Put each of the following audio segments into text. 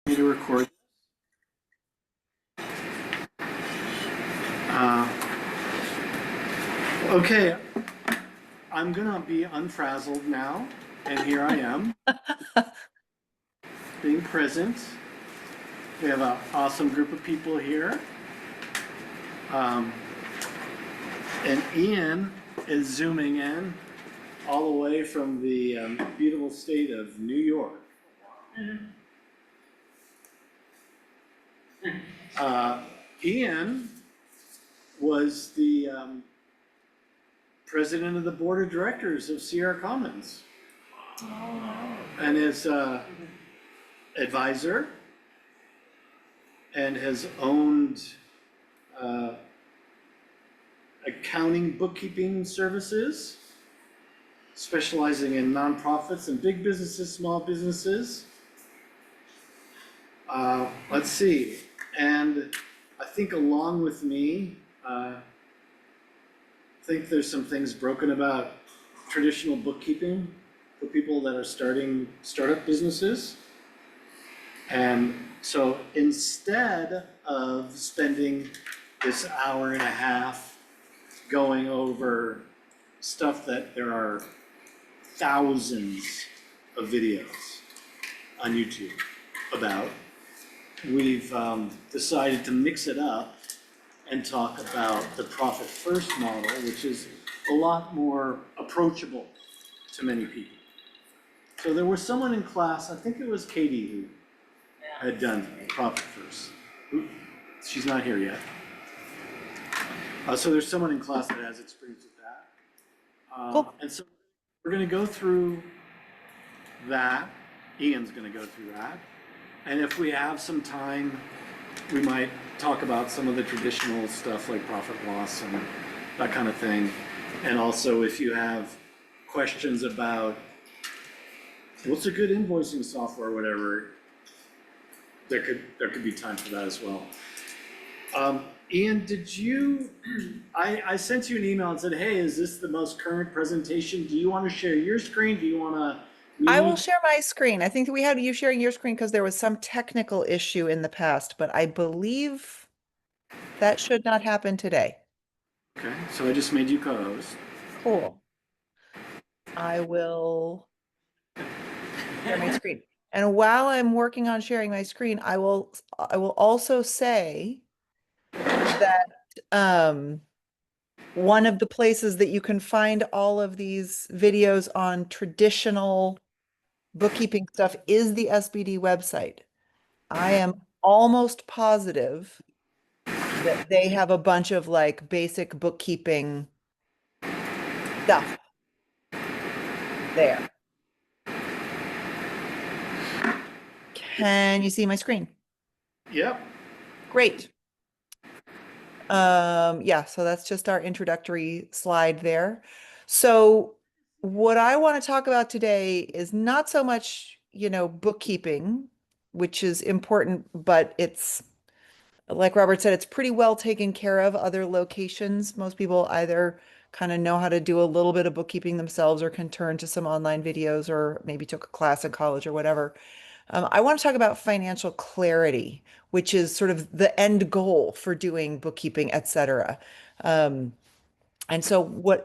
Me to record. Uh, okay, I'm gonna be unfrazzled now, and here I am, being present. We have an awesome group of people here, um, and Ian is zooming in all the way from the beautiful state of New York. Ian was the president of the board of directors of Sierra Commons, and is advisor and has owned uh, accounting bookkeeping services, specializing in nonprofits and big businesses, small businesses. Let's see, and I think along with me, I think there's some things broken about traditional bookkeeping for people that are starting startup businesses. And so instead of spending this hour and a half going over stuff that there are thousands of videos on YouTube about, we've decided to mix it up and talk about the profit first model, which is a lot more approachable to many people. So there was someone in class, I think it was Katie, who had done profit first. She's not here yet. So there's someone in class that has experience with that. Cool. And so we're gonna go through that. Ian's gonna go through that. And if we have some time, we might talk about some of the traditional stuff like profit loss and that kind of thing. And also if you have questions about what's a good invoicing software or whatever, there could be time for that as well. Ian, did you, I sent you an email and said, hey, is this the most current presentation? Do you want to share your screen? Do you want to? I will share my screen. I think that we had you sharing your screen because there was some technical issue in the past, but I believe that should not happen today. Okay, so I just made you co-host. Cool. I will share my screen. And while I'm working on sharing my screen, I will also say that one of the places that you can find all of these videos on traditional bookkeeping stuff is the SBD website. I am almost positive that they have a bunch of like basic bookkeeping stuff there. Can you see my screen? Yep. Great. Yeah, so that's just our introductory slide there. So what I want to talk about today is not so much, bookkeeping, which is important, but it's like Robert said, it's pretty well taken care of other locations. Most people either kind of know how to do a little bit of bookkeeping themselves or can turn to some online videos or maybe took a class in college or whatever. I want to talk about financial clarity, which is sort of the end goal for doing bookkeeping, et cetera. Um, and so what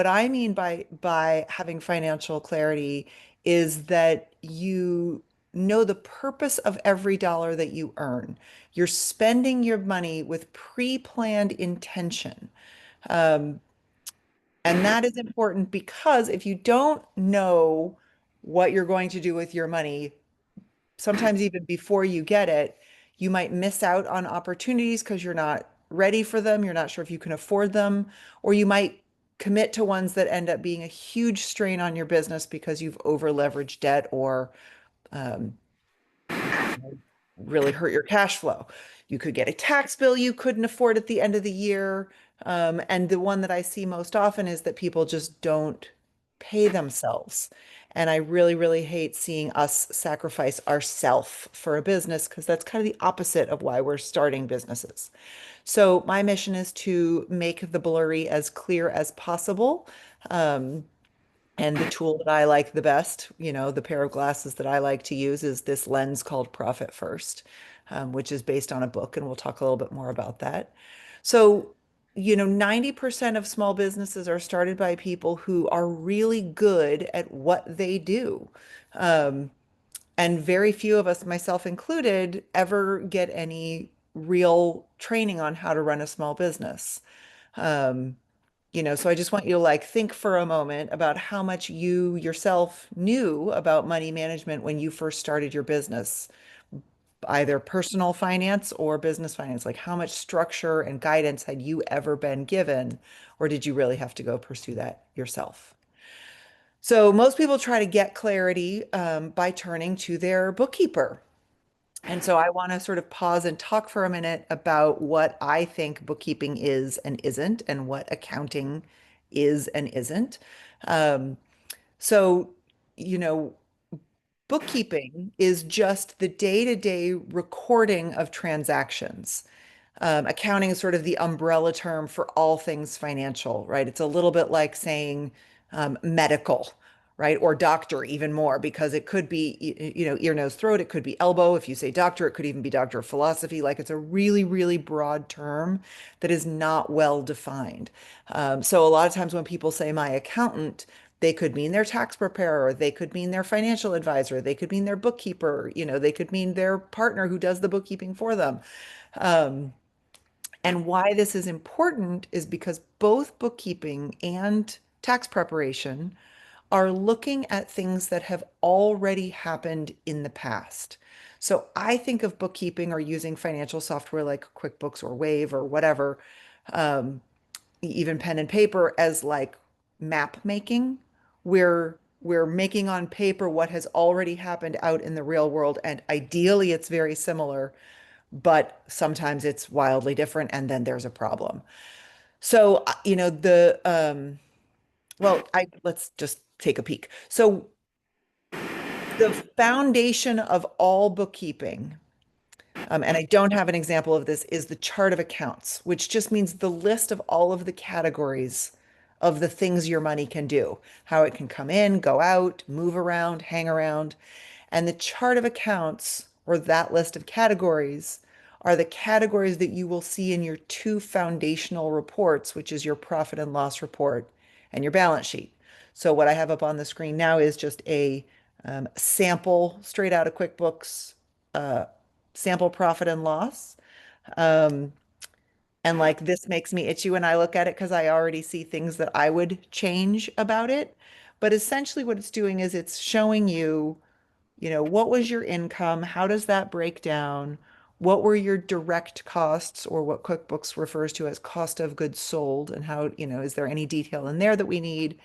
I mean by having financial clarity is that you know the purpose of every dollar that you earn. You're spending your money with pre-planned intention. Um, and that is important because if you don't know what you're going to do with your money, sometimes even before you get it, you might miss out on opportunities because you're not ready for them. You're not sure if you can afford them, or you might commit to ones that end up being a huge strain on your business because you've over leveraged debt or um, really hurt your cash flow. You could get a tax bill you couldn't afford at the end of the year. And the one that I see most often is that people just don't pay themselves. And I really, really hate seeing us sacrifice ourself for a business because that's kind of the opposite of why we're starting businesses. So my mission is to make the blurry as clear as possible. Um, And the tool that I like the best, the pair of glasses that I like to use is this lens called Profit First, which is based on a book, and we'll talk a little bit more about that. So, 90% of small businesses are started by people who are really good at what they do. Um, and very few of us, myself included, ever get any real training on how to run a small business. Um, so I just want you to like think for a moment about how much you yourself knew about money management when you first started your business, either personal finance or business finance. Like how much structure and guidance had you ever been given, or did you really have to go pursue that yourself? So most people try to get clarity by turning to their bookkeeper. And so I want to sort of pause and talk for a minute about what I think bookkeeping is and isn't, and what accounting is and isn't. Um, so, you know, bookkeeping is just the day-to-day recording of transactions. Accounting is sort of the umbrella term for all things financial, right? It's a little bit like saying medical, right? Or doctor, even more, because it could be, ear, nose, throat. It could be elbow. If you say doctor, it could even be doctor of philosophy. Like it's a really, really broad term that is not well defined. So a lot of times when people say my accountant, they could mean their tax preparer, they could mean their financial advisor, they could mean their bookkeeper, they could mean their partner who does the bookkeeping for them. Um, and why this is important is because both bookkeeping and tax preparation are looking at things that have already happened in the past. So I think of bookkeeping or using financial software like QuickBooks or Wave or whatever, um, even pen and paper as like map making. We're making on paper what has already happened out in the real world, and ideally it's very similar, but sometimes it's wildly different, and then there's a problem. So, I let's just take a peek. So, the foundation of all bookkeeping, and I don't have an example of this, is the chart of accounts, which just means the list of all of the categories of the things your money can do, how it can come in, go out, move around, hang around. And the chart of accounts, or that list of categories, are the categories that you will see in your two foundational reports, which is your profit and loss report and your balance sheet. So what I have up on the screen now is just a sample straight out of QuickBooks, uh, sample profit and loss. Um, and like this makes me itchy when I look at it because I already see things that I would change about it. But essentially, what it's doing is it's showing you, what was your income? How does that break down? What were your direct costs, or what QuickBooks refers to as cost of goods sold? And how, is there any detail in there that we need?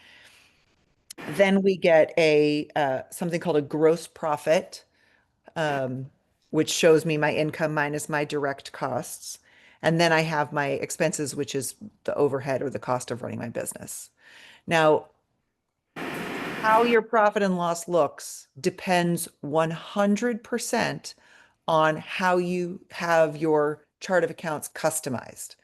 Then we get a something called a gross profit, um, which shows me my income minus my direct costs. And then I have my expenses, which is the overhead or the cost of running my business. Now, how your profit and loss looks depends 100% on how you have your chart of accounts customized.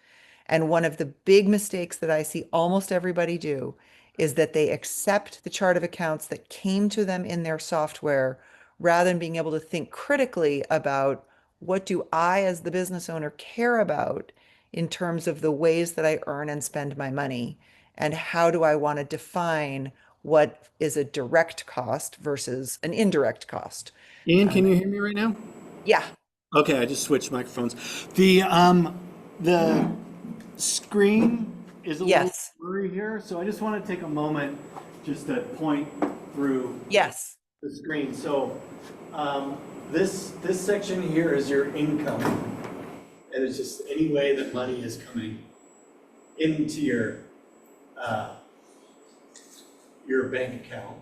And one of the big mistakes that I see almost everybody do is that they accept the chart of accounts that came to them in their software rather than being able to think critically about what do I, as the business owner, care about in terms of the ways that I earn and spend my money, and how do I want to define what is a direct cost versus an indirect cost. Ian, Um, can you hear me right now? yeah, Okay, I just switched microphones. The screen is a little yes, blurry here, so I just want to take a moment just to point through yes. the screen. So um, this section here is your income, and it's just any way that money is coming into uh, your bank account.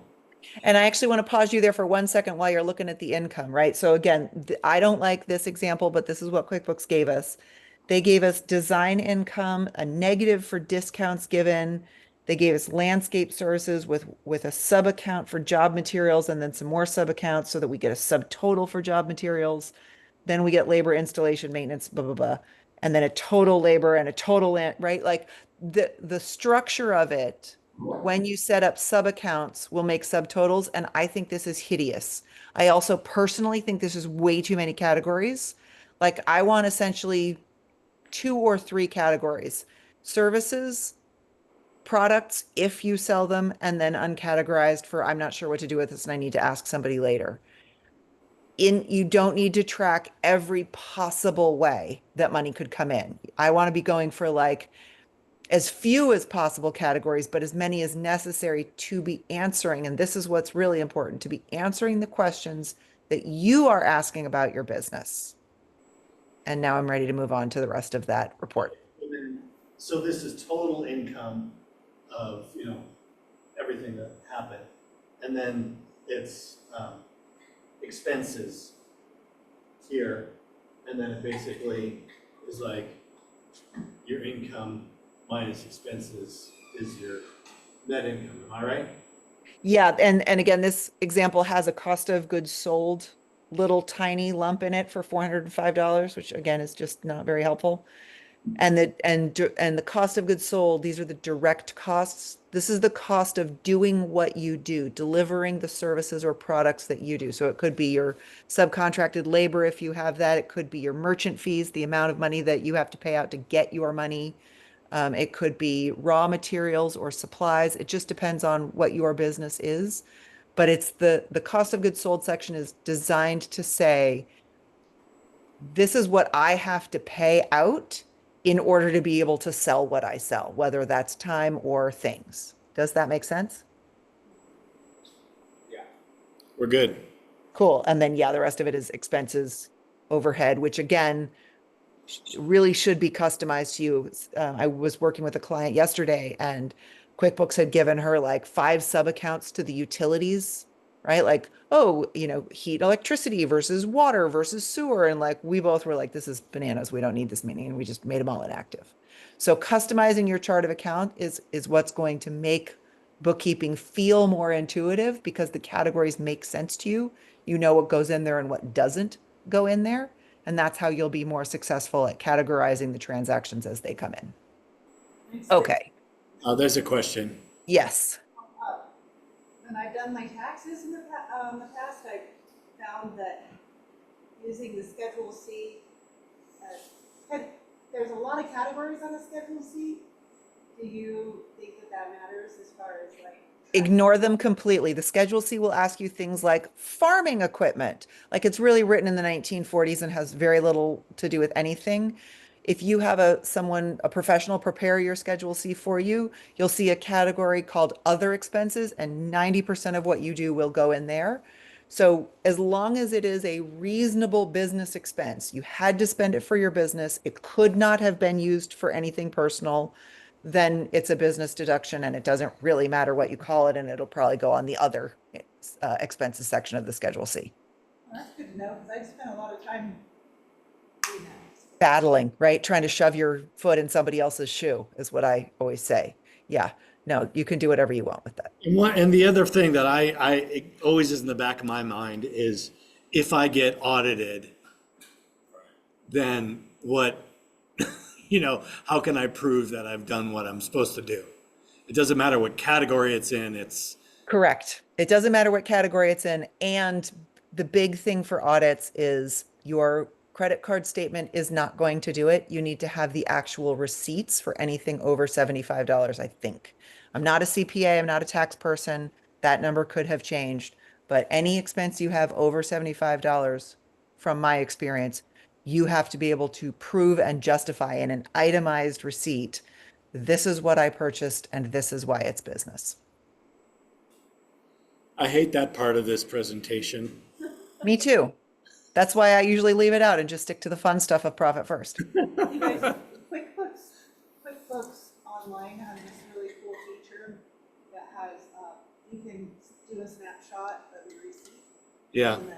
And I actually want to pause you there for 1 second while you're looking at the income, right? So again, I don't like this example, but this is what QuickBooks gave us. They gave us design income, a negative for discounts given. They gave us landscape services with a sub account for job materials, and then some more sub accounts so that we get a subtotal for job materials. Then we get labor, installation, maintenance, blah, blah, blah. And then a total labor and a total, right? Like the structure of it when you set up sub accounts will make subtotals, and I think this is hideous. I also personally think this is way too many categories. Like I want essentially 2 or 3 categories: services, products if you sell them, and then uncategorized for I'm not sure what to do with this and I need to ask somebody later. You don't need to track every possible way that money could come in. I want to be going for like as few as possible categories, but as many as necessary to be answering. And this is what's really important, to be answering the questions that you are asking about your business. And now I'm ready to move on to the rest of that report. And then, so this is total income of, everything that happened. And then it's expenses here. And then it basically is like your income minus expenses is your net income. Am I right? Yeah, and again, this example has a cost of goods sold little tiny lump in it for $405, which again is just not very helpful. And the cost of goods sold, these are the direct costs. This is the cost of doing what you do, delivering the services or products that you do. So it could be your subcontracted labor if you have that. It could be your merchant fees, the amount of money that you have to pay out to get your money. It could be raw materials or supplies. It just depends on what your business is. But it's the cost of goods sold section is designed to say, this is what I have to pay out in order to be able to sell what I sell, whether that's time or things. Does that make sense? Yeah. We're good. Cool. And then, yeah, the rest of it is expenses, overhead, which again, really should be customized to you. I was working with a client yesterday and QuickBooks had given her like 5 sub accounts to the utilities, right? Like, oh, heat, electricity versus water versus sewer. And like, we both were like, this is bananas. We don't need this many. And we just made them all inactive. So customizing your chart of account is what's going to make bookkeeping feel more intuitive because the categories make sense to you. You know what goes in there and what doesn't go in there. And that's how you'll be more successful at categorizing the transactions as they come in. Okay. There's a question. Yes. When I've done my taxes in the past, I found that using the Schedule C, there's a lot of categories on the Schedule C. Do you think that matters as far as like? Ignore them completely. The Schedule C will ask you things like farming equipment. Like it's really written in the 1940s and has very little to do with anything. If you have a professional prepare your Schedule C for you, you'll see a category called other expenses, and 90% of what you do will go in there. So as long as it is a reasonable business expense, you had to spend it for your business, it could not have been used for anything personal, then it's a business deduction and it doesn't really matter what you call it, and it'll probably go on the other expenses section of the Schedule C. Well, that's good to know because I spent a lot of time doing that. Battling, right? Trying to shove your foot in somebody else's shoe is what I always say. Yeah, no, you can do whatever you want with that. And the other thing that it always is in the back of my mind is if I get audited, then what, how can I prove that I've done what I'm supposed to do? It doesn't matter what category it's in, Correct. It doesn't matter what category it's in. And the big thing for audits is your credit card statement is not going to do it. You need to have the actual receipts for anything over $75, I think. I'm not a CPA, I'm not a tax person. That number could have changed, but any expense you have over $75, from my experience, you have to be able to prove and justify in an itemized receipt, this is what I purchased and this is why it's business. I hate that part of this presentation. Me too. That's why I usually leave it out and just stick to the fun stuff of Profit First. You guys, QuickBooks Online has this really cool feature that has, you can do a snapshot of your receipt. Yeah. And it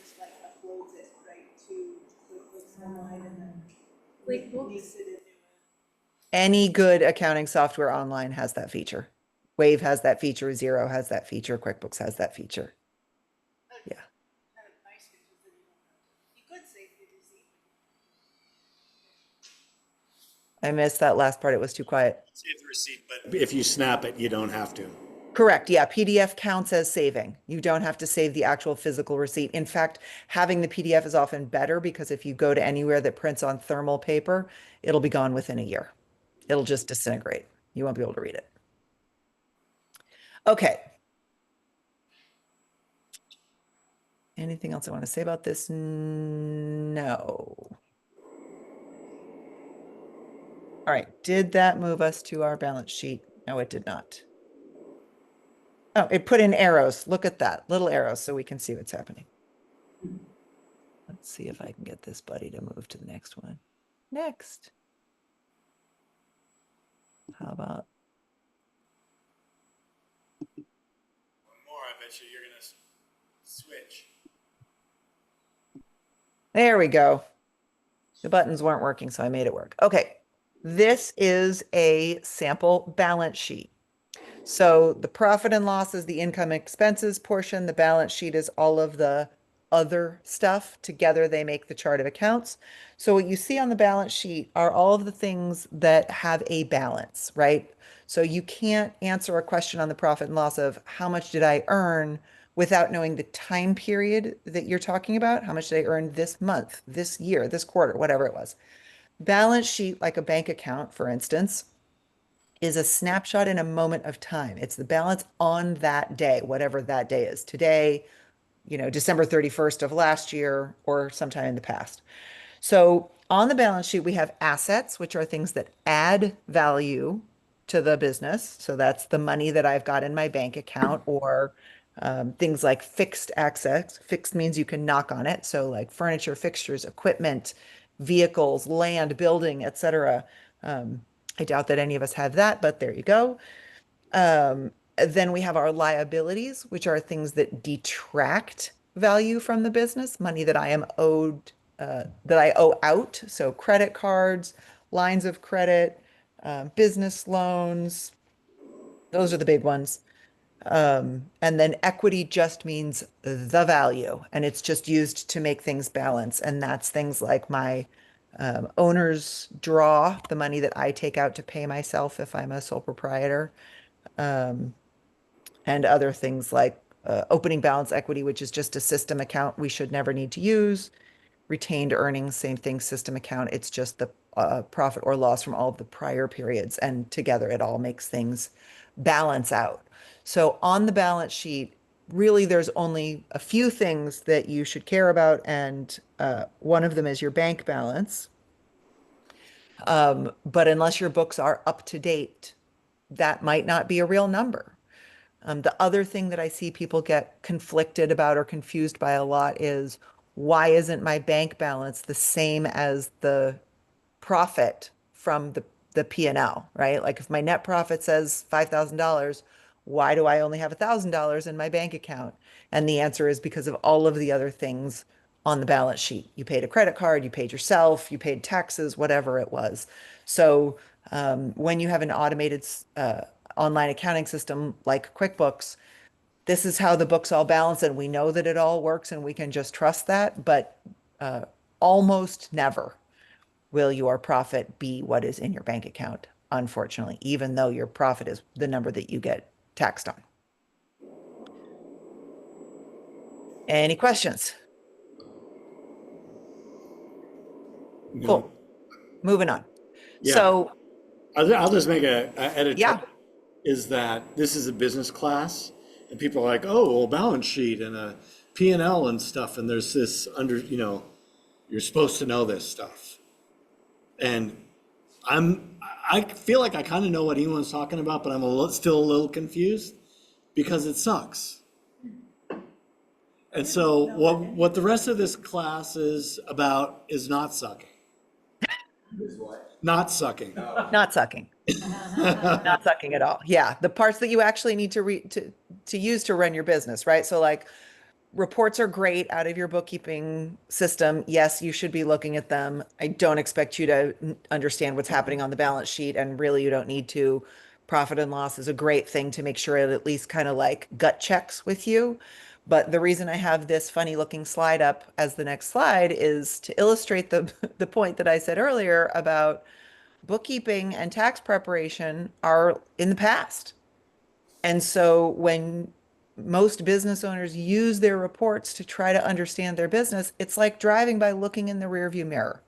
just like uploads it right to QuickBooks Online and then QuickBooks? makes it into Any good accounting software online has that feature. Wave has that feature, Xero has that feature, QuickBooks has that feature. Yeah. kind of nice features that you don't have. You could save your receipt. I missed that last part. It was too quiet. Save the receipt, but if you snap it, you don't have to. Correct. Yeah. PDF counts as saving. You don't have to save the actual physical receipt. In fact, having the PDF is often better because if you go to anywhere that prints on thermal paper, it'll be gone within a year. It'll just disintegrate. You won't be able to read it. Okay. Anything else I want to say about this? No. All right. Did that move us to our balance sheet? No, it did not. Oh, it put in arrows. Look at that. Little arrows so we can see what's happening. Let's see if I can get this buddy to move to the next one. Next. How about More, I bet you're gonna switch. there we go. The buttons weren't working, so I made it work. Okay. This is a sample balance sheet. So the profit and loss is the income expenses portion. The balance sheet is all of the other stuff. Together, they make the chart of accounts. So what you see on the balance sheet are all of the things that have a balance, right? So you can't answer a question on the profit and loss of how much did I earn without knowing the time period that you're talking about. How much did I earn this month, this year, this quarter, whatever it was. Balance sheet, like a bank account, for instance, is a snapshot in a moment of time. It's the balance on that day, whatever that day is. Today, December 31st of last year or sometime in the past. So on the balance sheet, we have assets, which are things that add value to the business. So that's the money that I've got in my bank account or things like fixed assets. Fixed means you can knock on it. So like furniture, fixtures, equipment, vehicles, land, building, etc. I doubt that any of us have that, but there you go. Then we have our liabilities, which are things that detract value from the business, money that I am owed, that I owe out. So credit cards, lines of credit, business loans, those are the big ones. And then equity just means the value, and it's just used to make things balance. And that's things like my owner's draw, the money that I take out to pay myself if I'm a sole proprietor, and other things like opening balance equity, which is just a system account we should never need to use. Retained earnings, same thing, system account. It's just the profit or loss from all of the prior periods, and together it all makes things balance out. So on the balance sheet, really there's only a few things that you should care about, and one of them is your bank balance. But unless your books are up to date, that might not be a real number. The other thing that I see people get conflicted about or confused by a lot is why isn't my bank balance the same as the profit from the P&L, right? Like if my net profit says $5,000, why do I only have $1,000 in my bank account? And the answer is because of all of the other things on the balance sheet. You paid a credit card, you paid yourself, you paid taxes, whatever it was. So when you have an automated online accounting system like QuickBooks, this is how the books all balance, and we know that it all works and we can just trust that. But almost never will your profit be what is in your bank account, unfortunately, even though your profit is the number that you get taxed on. Any questions? No. Cool. Moving on. Yeah. So, I'll just make a edit. yeah, Is that this is a business class, and people are like, oh, well, balance sheet and a P&L and stuff, and there's this you're supposed to know this stuff. And I feel like I kind of know what anyone's talking about, but I'm still a little confused because it sucks. And so what the rest of this class is about is not sucking. Not sucking. not sucking. Not sucking at all. Yeah, the parts that you actually need to use to run your business, right? So like reports are great out of your bookkeeping system. Yes, you should be looking at them. I don't expect you to understand what's happening on the balance sheet, and really you don't need to. Profit and loss is a great thing to make sure it at least kind of like gut checks with you. But the reason I have this funny looking slide up as the next slide is to illustrate the point that I said earlier about bookkeeping and tax preparation are in the past. And so when most business owners use their reports to try to understand their business, it's like driving by looking in the rearview mirror.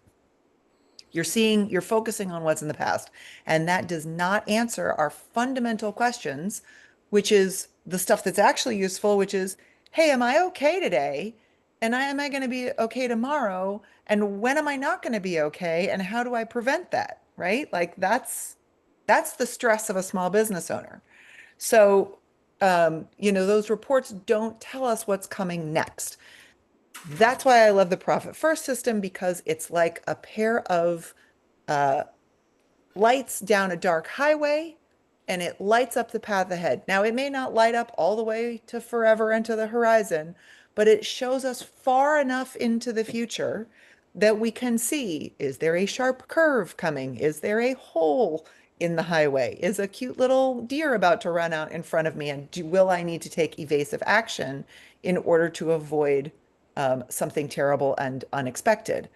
You're focusing on what's in the past, and that does not answer our fundamental questions, which is the stuff that's actually useful, which is, hey, am I okay today? And am I going to be okay tomorrow? And when am I not going to be okay? And how do I prevent that? Right? Like that's the stress of a small business owner. So, those reports don't tell us what's coming next. That's why I love the Profit First system, because it's like a pair of uh, lights down a dark highway, and it lights up the path ahead. Now, it may not light up all the way to forever and to the horizon, but it shows us far enough into the future that we can see, is there a sharp curve coming? Is there a hole in the highway? Is a cute little deer about to run out in front of me? And will I need to take evasive action in order to avoid something terrible and unexpected?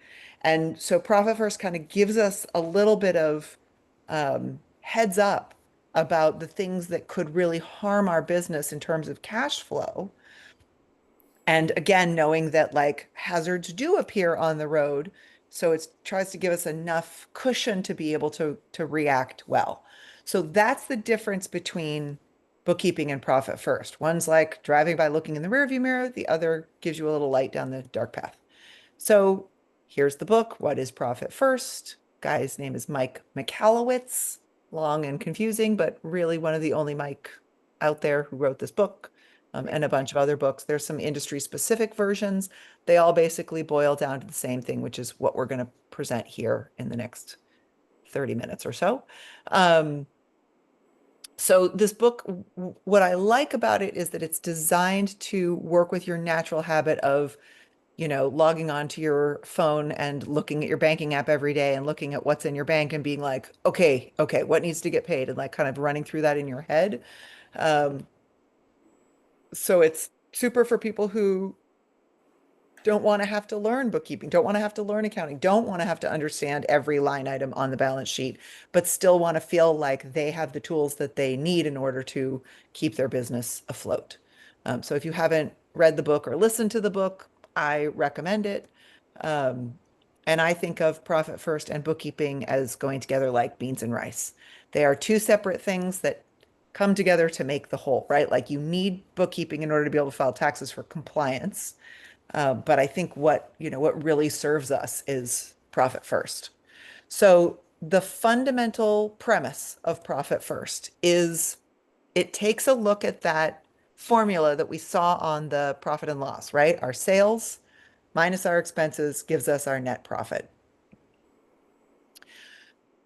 And so Profit First kind of gives us a little bit of heads up about the things that could really harm our business in terms of cash flow. And again, knowing that like hazards do appear on the road, so it tries to give us enough cushion to be able to react well. So that's the difference between bookkeeping and Profit First. One's like driving by looking in the rearview mirror, the other gives you a little light down the dark path. So here's the book. What is Profit First? Guy's name is Mike Michalowicz. Long and confusing, but really one of the only Mike out there who wrote this book, and a bunch of other books. There's some industry specific versions. They all basically boil down to the same thing, which is what we're going to present here in the next 30 minutes or so. So this book, what I like about it is that it's designed to work with your natural habit of logging onto your phone and looking at your banking app every day and looking at what's in your bank and being like, okay, what needs to get paid? And like kind of running through that in your head. Um, so it's super for people who don't want to have to learn bookkeeping, don't want to have to learn accounting, don't want to have to understand every line item on the balance sheet, but still want to feel like they have the tools that they need in order to keep their business afloat. So if you haven't read the book or listened to the book, I recommend it. And I think of Profit First and bookkeeping as going together like beans and rice. They are two separate things that come together to make the whole, right? Like you need bookkeeping in order to be able to file taxes for compliance. But I think what really serves us is Profit First. So the fundamental premise of Profit First is it takes a look at that formula that we saw on the profit and loss, right? Our sales minus our expenses gives us our net profit.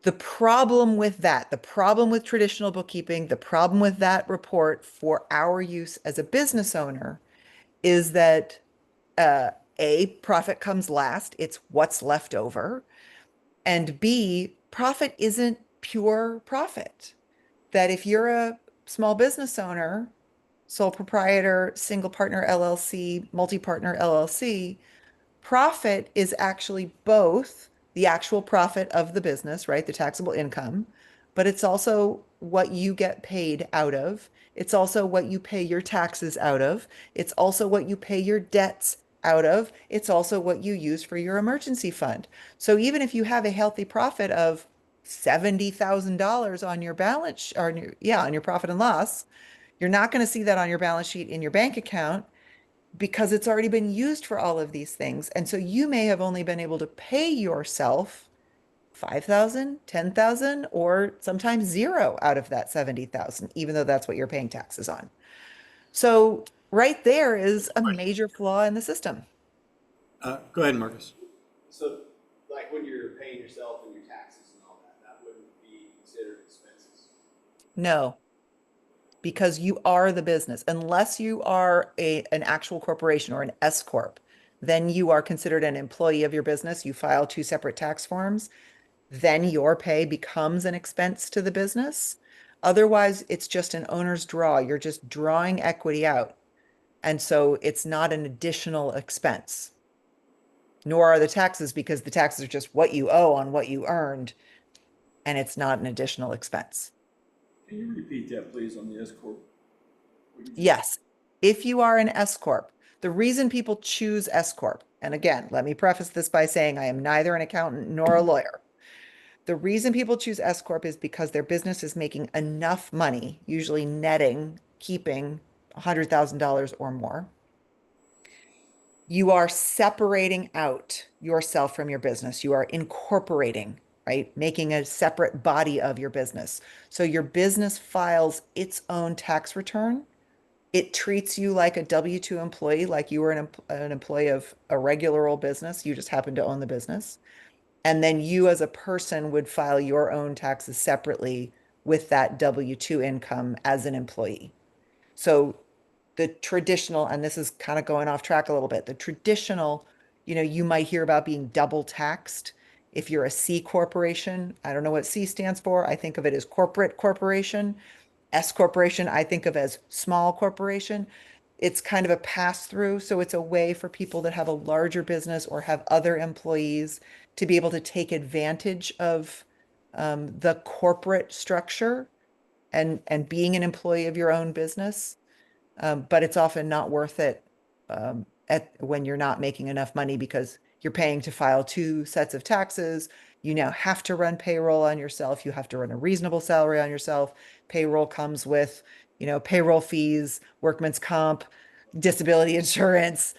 The problem with that, the problem with traditional bookkeeping, the problem with that report for our use as a business owner is that A, profit comes last, it's what's left over. And B, profit isn't pure profit. That if you're a small business owner, sole proprietor, single partner LLC, multi-partner LLC, profit is actually both the actual profit of the business, right? The taxable income, but it's also what you get paid out of. It's also what you pay your taxes out of. It's also what you pay your debts out of. It's also what you use for your emergency fund. So even if you have a healthy profit of $70,000 on your balance, or on your profit and loss, you're not going to see that on your balance sheet in your bank account because it's already been used for all of these things. And so you may have only been able to pay yourself 5,000, 10,000, or sometimes zero out of that 70,000, even though that's what you're paying taxes on. So right there is a major flaw in the system. Go ahead, Marcus. So, like when you're paying yourself and your taxes and all that, that wouldn't be considered expenses. No, because you are the business. Unless you are an actual corporation or an S corp, then you are considered an employee of your business. You file two separate tax forms. Then your pay becomes an expense to the business. Otherwise, it's just an owner's draw. You're just drawing equity out. And so it's not an additional expense, nor are the taxes, because the taxes are just what you owe on what you earned. and it's not an additional expense. Can you repeat that, please, on the S corp? What you just- Yes, if you are an S corp, the reason people choose S corp, and again, let me preface this by saying I am neither an accountant nor a lawyer. The reason people choose S corp is because their business is making enough money, usually netting, keeping $100,000 or more. You are separating out yourself from your business. You are incorporating, right? Making a separate body of your business. So your business files its own tax return. It treats you like a W-2 employee, like you were an employee of a regular old business. You just happen to own the business. And then you as a person would file your own taxes separately with that W-2 income as an employee. So the traditional, and this is kind of going off track a little bit, the traditional, you might hear about being double taxed. If you're a C corporation, I don't know what C stands for. I think of it as corporate corporation. S corporation, I think of as small corporation. It's kind of a pass through. So it's a way for people that have a larger business or have other employees to be able to take advantage of the corporate structure and being an employee of your own business. But it's often not worth it when you're not making enough money because you're paying to file two sets of taxes. You now have to run payroll on yourself. You have to run a reasonable salary on yourself. Payroll comes with, payroll fees, workman's comp, disability insurance,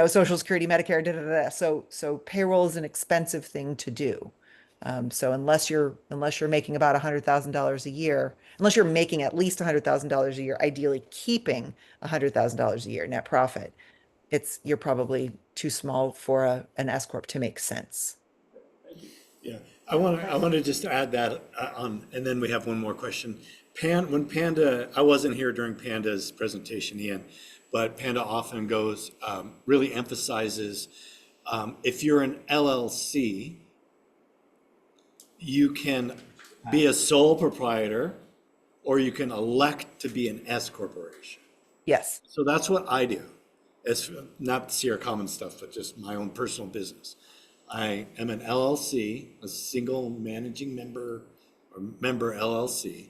Social Security, Medicare, da, da, da. So payroll is an expensive thing to do. So unless you're making about $100,000 a year, unless you're making at least $100,000 a year, ideally keeping $100,000 a year net profit, you're probably too small for an S corp to make sense. Yeah, I want to just add that and then we have one more question. When Panda, I wasn't here during Panda's presentation, Ian, but Panda often really emphasizes, if you're an LLC, you can be a sole proprietor or you can elect to be an S corporation. Yes. So that's what I do. It's not Sierra Common stuff, but just my own personal business. I am an LLC, a single managing member or member LLC,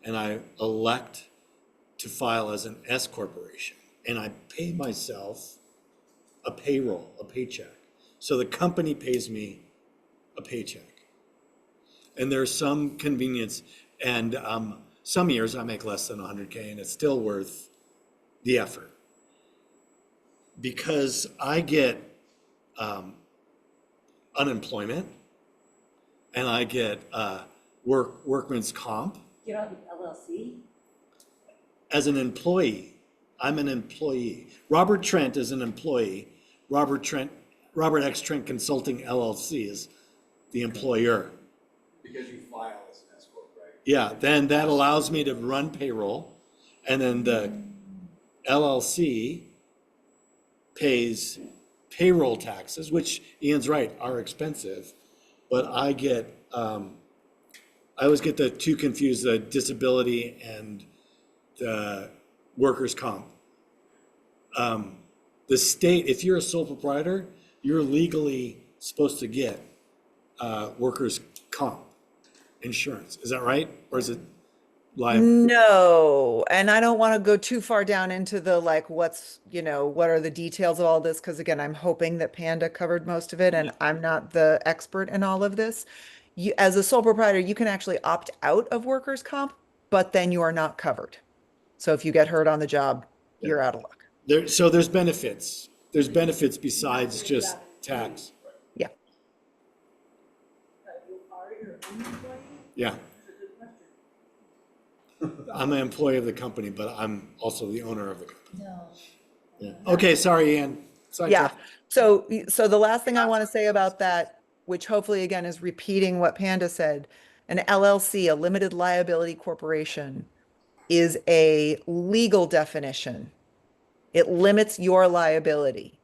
and I elect to file as an S corporation. And I pay myself a payroll, a paycheck. So the company pays me a paycheck. And there's some convenience, and some years I make less than 100K, and it's still worth the effort. Because I get unemployment, and I get workman's comp. Get on LLC? As an employee, I'm an employee. Robert Trent is an employee. Robert X. Trent Consulting LLC is the employer. Because you file as an S corp, right? Yeah, then that allows me to run payroll, and then the LLC pays payroll taxes, which Ian's right, are expensive, but I always get the two confused, the disability and the workers' comp. The state, if you're a sole proprietor, you're legally supposed to get workers' comp insurance. Is that right? Or is it live? No, and I don't want to go too far down into the what are the details of all this? Because again, I'm hoping that Panda covered most of it, and I'm not the expert in all of this. As a sole proprietor, you can actually opt out of workers' comp, but then you are not covered. So if you get hurt on the job, you're out of luck. So there's benefits. There's benefits besides just tax. Yeah. You are your own employee? Yeah. That's a good question. I'm an employee of the company, but I'm also the owner of the company. No. Yeah. Okay, sorry, Ian. Yeah. So the last thing I want to say about that, which hopefully again is repeating what Panda said, an LLC, a limited liability corporation, is a legal definition. It limits your liability.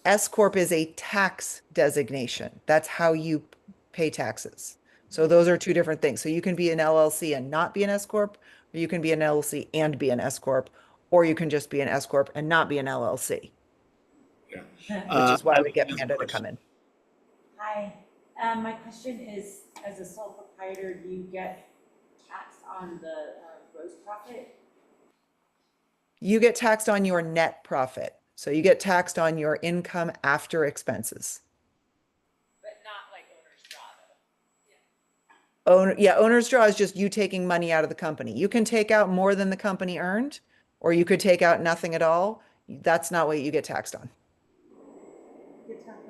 S corp is a tax designation. That's how you pay taxes. So those are two different things. So you can be an LLC and not be an S corp, or you can be an LLC and be an S corp, or you can just be an S corp and not be an LLC, Yeah. which is why we get Panda to come in. Hi, my question is, as a sole proprietor, do you get taxed on the gross profit? You get taxed on your net profit. So you get taxed on your income after expenses. But not like owner's draw though. Yeah, owner's draw is just you taking money out of the company. You can take out more than the company earned, or you could take out nothing at all. That's not what you get taxed on. Get taxed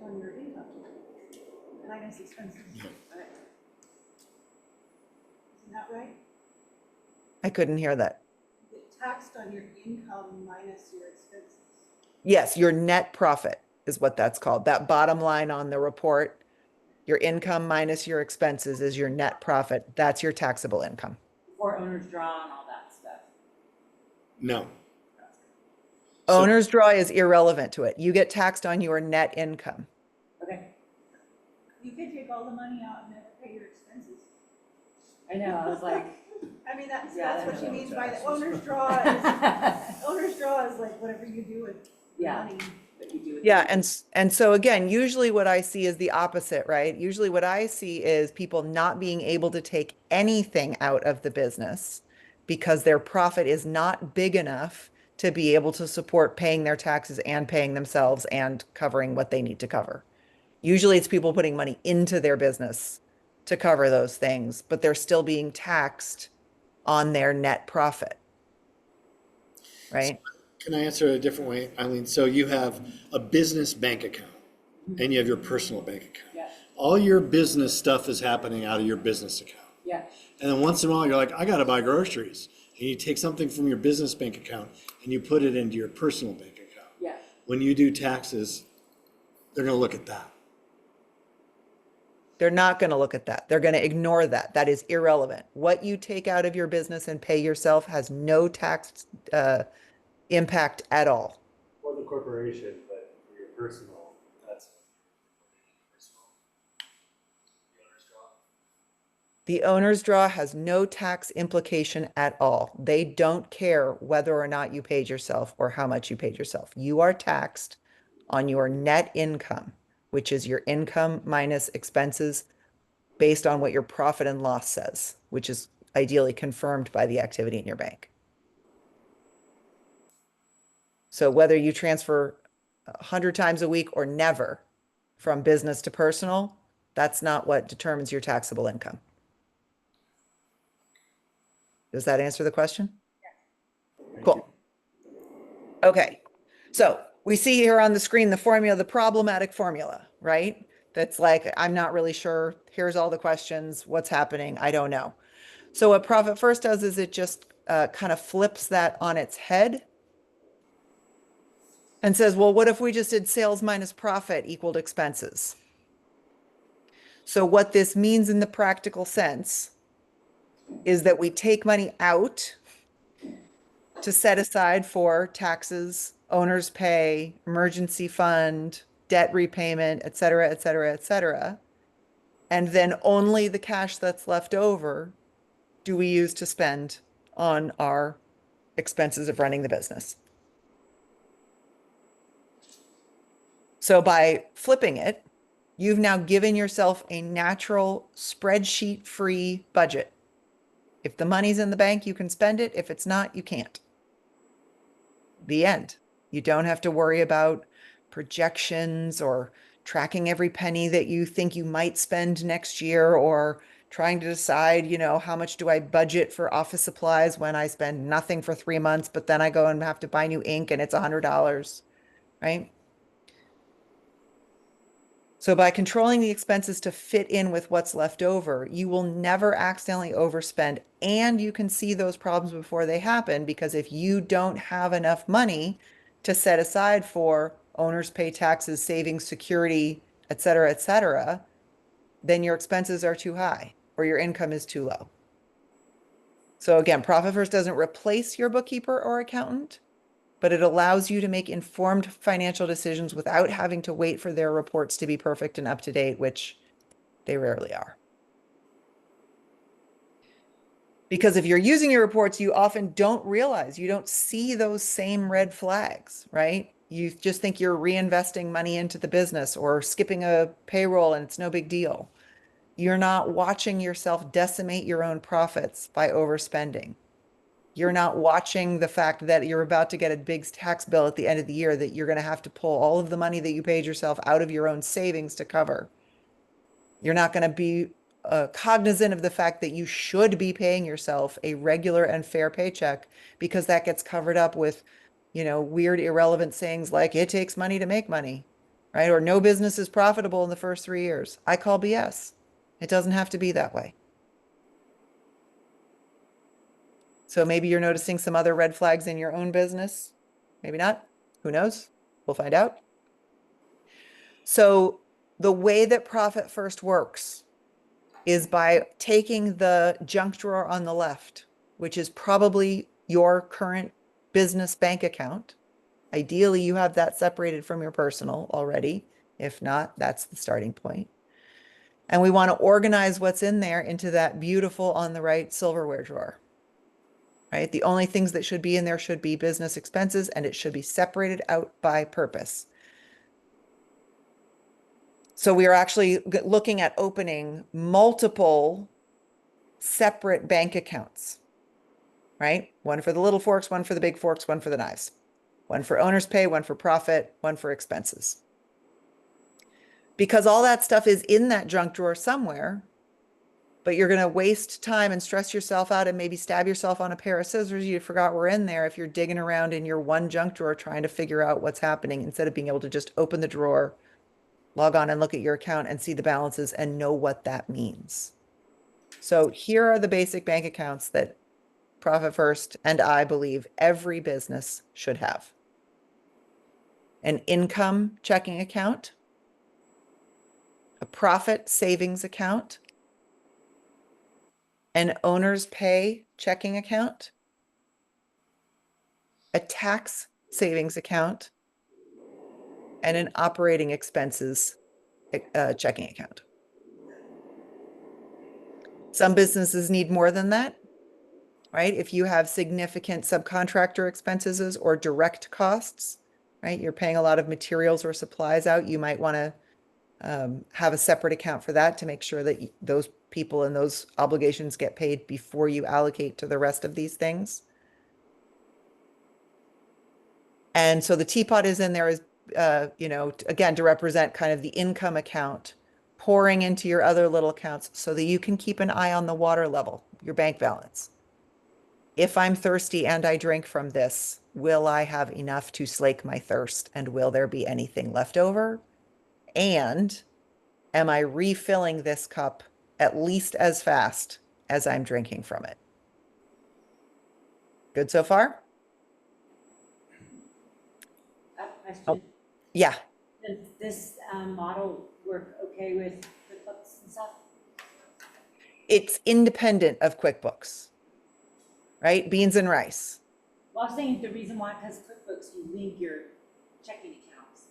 on your income minus expenses. Okay. Isn't that right? I couldn't hear that. You get taxed on your income minus your expenses. Yes, your net profit is what that's called. That bottom line on the report, your income minus your expenses is your net profit. That's your taxable income. Before owner's draw and all that stuff. No. So- Owner's draw is irrelevant to it. You get taxed on your net income. Okay. You could take all the money out and never pay your expenses. I know, I was like. I mean, that's Yeah, what she I know means by the taxes. owner's draw is, owner's draw is like whatever you do with the Yeah. money. That you do with Yeah, the- and so again, usually what I see is the opposite, right? Usually what I see is people not being able to take anything out of the business because their profit is not big enough to be able to support paying their taxes and paying themselves and covering what they need to cover. Usually it's people putting money into their business to cover those things, but they're still being taxed on their net profit. Right? Can I answer it a different way, Eileen? So you have a business bank account and you have your personal bank account. Yeah, All your business stuff is happening out of your business account. yeah, And then once in a while, you're like, I gotta buy groceries. And you take something from your business bank account and you put it into your personal bank account. yeah. When you do taxes, they're gonna look at that. They're not going to look at that. They're going to ignore that. That is irrelevant. What you take out of your business and pay yourself has no tax impact at all. For the corporation, but for your personal, that's personal. The owner's draw. The owner's draw has no tax implication at all. They don't care whether or not you paid yourself or how much you paid yourself. You are taxed on your net income, which is your income minus expenses based on what your profit and loss says, which is ideally confirmed by the activity in your bank. So whether you transfer 100 times a week or never from business to personal, that's not what determines your taxable income. Does that answer the question? Cool. Okay, so we see here on the screen the formula, the problematic formula, right? That's like, I'm not really sure. Here's all the questions. What's happening? I don't know. So what Profit First does is it just kind of flips that on its head and says, well, what if we just did sales minus profit equaled expenses? So what this means in the practical sense is that we take money out to set aside for taxes, owner's pay, emergency fund, debt repayment, et cetera, et cetera, et cetera. And then only the cash that's left over do we use to spend on our expenses of running the business. So by flipping it, you've now given yourself a natural spreadsheet-free budget. If the money's in the bank, you can spend it. If it's not, you can't. The end. You don't have to worry about projections or tracking every penny that you think you might spend next year or trying to decide, you know, how much do I budget for office supplies when I spend nothing for 3 months, but then I go and have to buy new ink and it's $100, right? So by controlling the expenses to fit in with what's left over, you will never accidentally overspend, and you can see those problems before they happen, because if you don't have enough money to set aside for owners pay taxes, savings, security, et cetera, then your expenses are too high or your income is too low. So again, Profit First doesn't replace your bookkeeper or accountant, but it allows you to make informed financial decisions without having to wait for their reports to be perfect and up to date, which they rarely are. Because if you're using your reports, you often don't realize, you don't see those same red flags, right? You just think you're reinvesting money into the business or skipping a payroll and it's no big deal. You're not watching yourself decimate your own profits by overspending. You're not watching the fact that you're about to get a big tax bill at the end of the year that you're going to have to pull all of the money that you paid yourself out of your own savings to cover. You're not going to be cognizant of the fact that you should be paying yourself a regular and fair paycheck, because that gets covered up with, weird, irrelevant sayings like it takes money to make money, right? Or no business is profitable in the first 3 years. I call BS. It doesn't have to be that way. So maybe you're noticing some other red flags in your own business. Maybe not. Who knows? We'll find out. So the way that Profit First works is by taking the junk drawer on the left, which is probably your current business bank account. Ideally, you have that separated from your personal already. If not, that's the starting point. And we want to organize what's in there into that beautiful on the right silverware drawer. Right? The only things that should be in there should be business expenses, and it should be separated out by purpose. So we are actually looking at opening multiple separate bank accounts, right? One for the little forks, one for the big forks, one for the knives, one for owner's pay, one for profit, one for expenses. Because all that stuff is in that junk drawer somewhere, but you're going to waste time and stress yourself out and maybe stab yourself on a pair of scissors you forgot were in there if you're digging around in your one junk drawer trying to figure out what's happening, instead of being able to just open the drawer, log on and look at your account and see the balances and know what that means. So here are the basic bank accounts that Profit First and I believe every business should have. An income checking account, a profit savings account, an owner's pay checking account, a tax savings account, and an operating expenses checking account. Some businesses need more than that, right? If you have significant subcontractor expenses or direct costs, right? You're paying a lot of materials or supplies out, you might want to have a separate account for that to make sure that those people and those obligations get paid before you allocate to the rest of these things. And so the teapot is in there as, again, to represent kind of the income account pouring into your other little accounts so that you can keep an eye on the water level, your bank balance. If I'm thirsty and I drink from this, will I have enough to slake my thirst? And will there be anything left over? And am I refilling this cup at least as fast as I'm drinking from it? Good so far? Question, Yeah. does this model work okay with QuickBooks and stuff? It's independent of QuickBooks, right? Beans and rice. Well, I was saying the reason why, because QuickBooks, you link your checking accounts.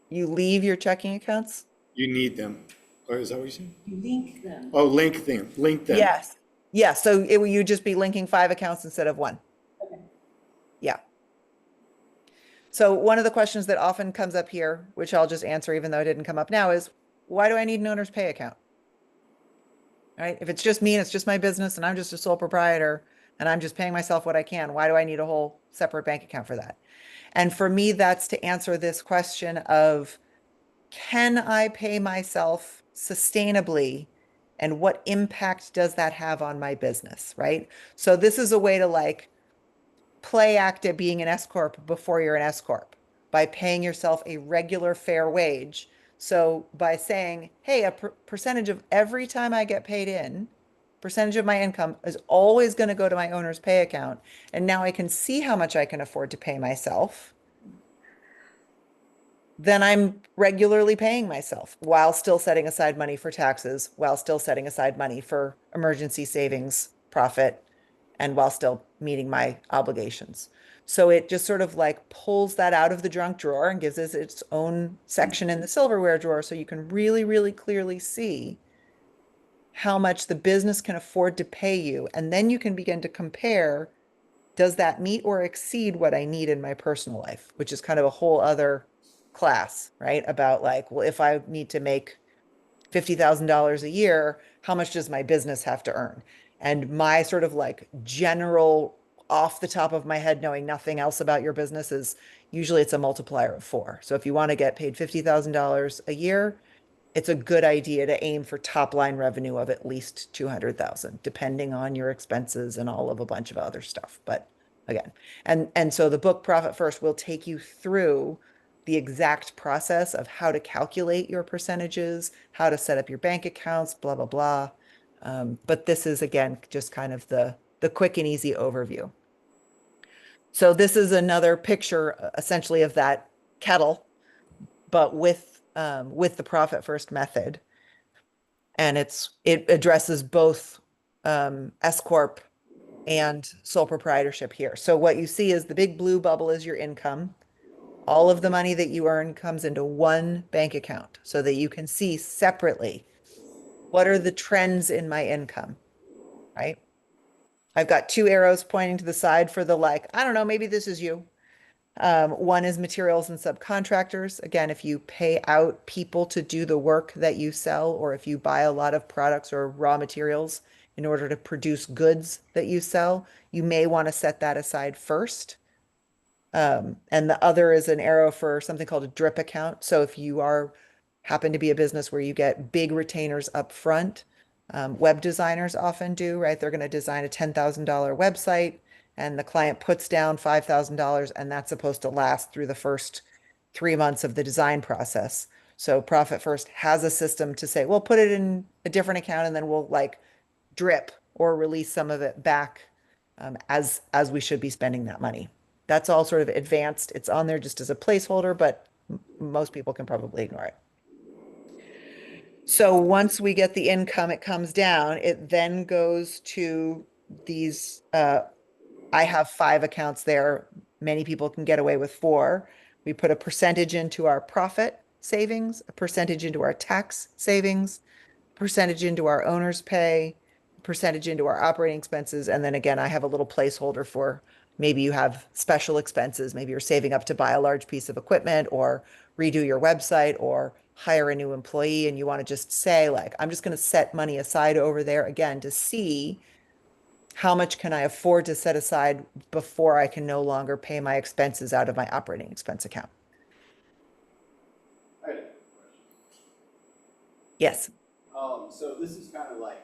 You leave your checking accounts? You need them. Or is that what you're saying? You link them. Oh, link them. Yes. Yeah. So you'd just be linking 5 accounts instead of 1. Okay. Yeah. So one of the questions that often comes up here, which I'll just answer even though it didn't come up now, is why do I need an owner's pay account? Right? If it's just me and it's just my business and I'm just a sole proprietor and I'm just paying myself what I can, why do I need a whole separate bank account for that? And for me, that's to answer this question of, can I pay myself sustainably? And what impact does that have on my business, right? So this is a way to like play act at being an S Corp before you're an S Corp by paying yourself a regular fair wage. So by saying, hey, a percentage of every time I get paid in, percentage of my income is always going to go to my owner's pay account. And now I can see how much I can afford to pay myself. Then I'm regularly paying myself while still setting aside money for taxes, while still setting aside money for emergency savings, profit, and while still meeting my obligations. So it just sort of like pulls that out of the junk drawer and gives it its own section in the silverware drawer so you can really, really clearly see how much the business can afford to pay you. And then you can begin to compare, does that meet or exceed what I need in my personal life, which is kind of a whole other class, right? About like, well, if I need to make $50,000 a year, how much does my business have to earn? And my sort of like general off the top of my head, knowing nothing else about your business is usually it's a multiplier of 4. So if you want to get paid $50,000 a year, it's a good idea to aim for top line revenue of at least 200,000, depending on your expenses and all of a bunch of other stuff. But again, and so the book Profit First will take you through the exact process of how to calculate your percentages, how to set up your bank accounts, blah, blah, blah. But this is again, just kind of the quick and easy overview. So this is another picture essentially of that kettle, but with the Profit First method. And it addresses both S Corp and sole proprietorship here. So what you see is the big blue bubble is your income. All of the money that you earn comes into one bank account so that you can see separately what are the trends in my income, right? I've got 2 arrows pointing to the side for the like, I don't know, maybe this is you. One is materials and subcontractors. Again, if you pay out people to do the work that you sell, or if you buy a lot of products or raw materials in order to produce goods that you sell, you may want to set that aside first. And the other is an arrow for something called a drip account. So if you happen to be a business where you get big retainers up front, web designers often do, right? They're going to design a $10,000 website and the client puts down $5,000 and that's supposed to last through the first 3 months of the design process. So Profit First has a system to say, we'll put it in a different account and then we'll like drip or release some of it back as we should be spending that money. That's all sort of advanced. It's on there just as a placeholder, but most people can probably ignore it. So once we get the income, it comes down. It then goes to these, I have 5 accounts there. Many people can get away with 4. We put a percentage into our profit savings, a percentage into our tax savings, percentage into our owner's pay, percentage into our operating expenses. And then again, I have a little placeholder for maybe you have special expenses. Maybe you're saving up to buy a large piece of equipment or redo your website or hire a new employee. And you want to just say like, I'm just going to set money aside over there again to see how much can I afford to set aside before I can no longer pay my expenses out of my operating expense account. I had a question. Yes. So this is kind of like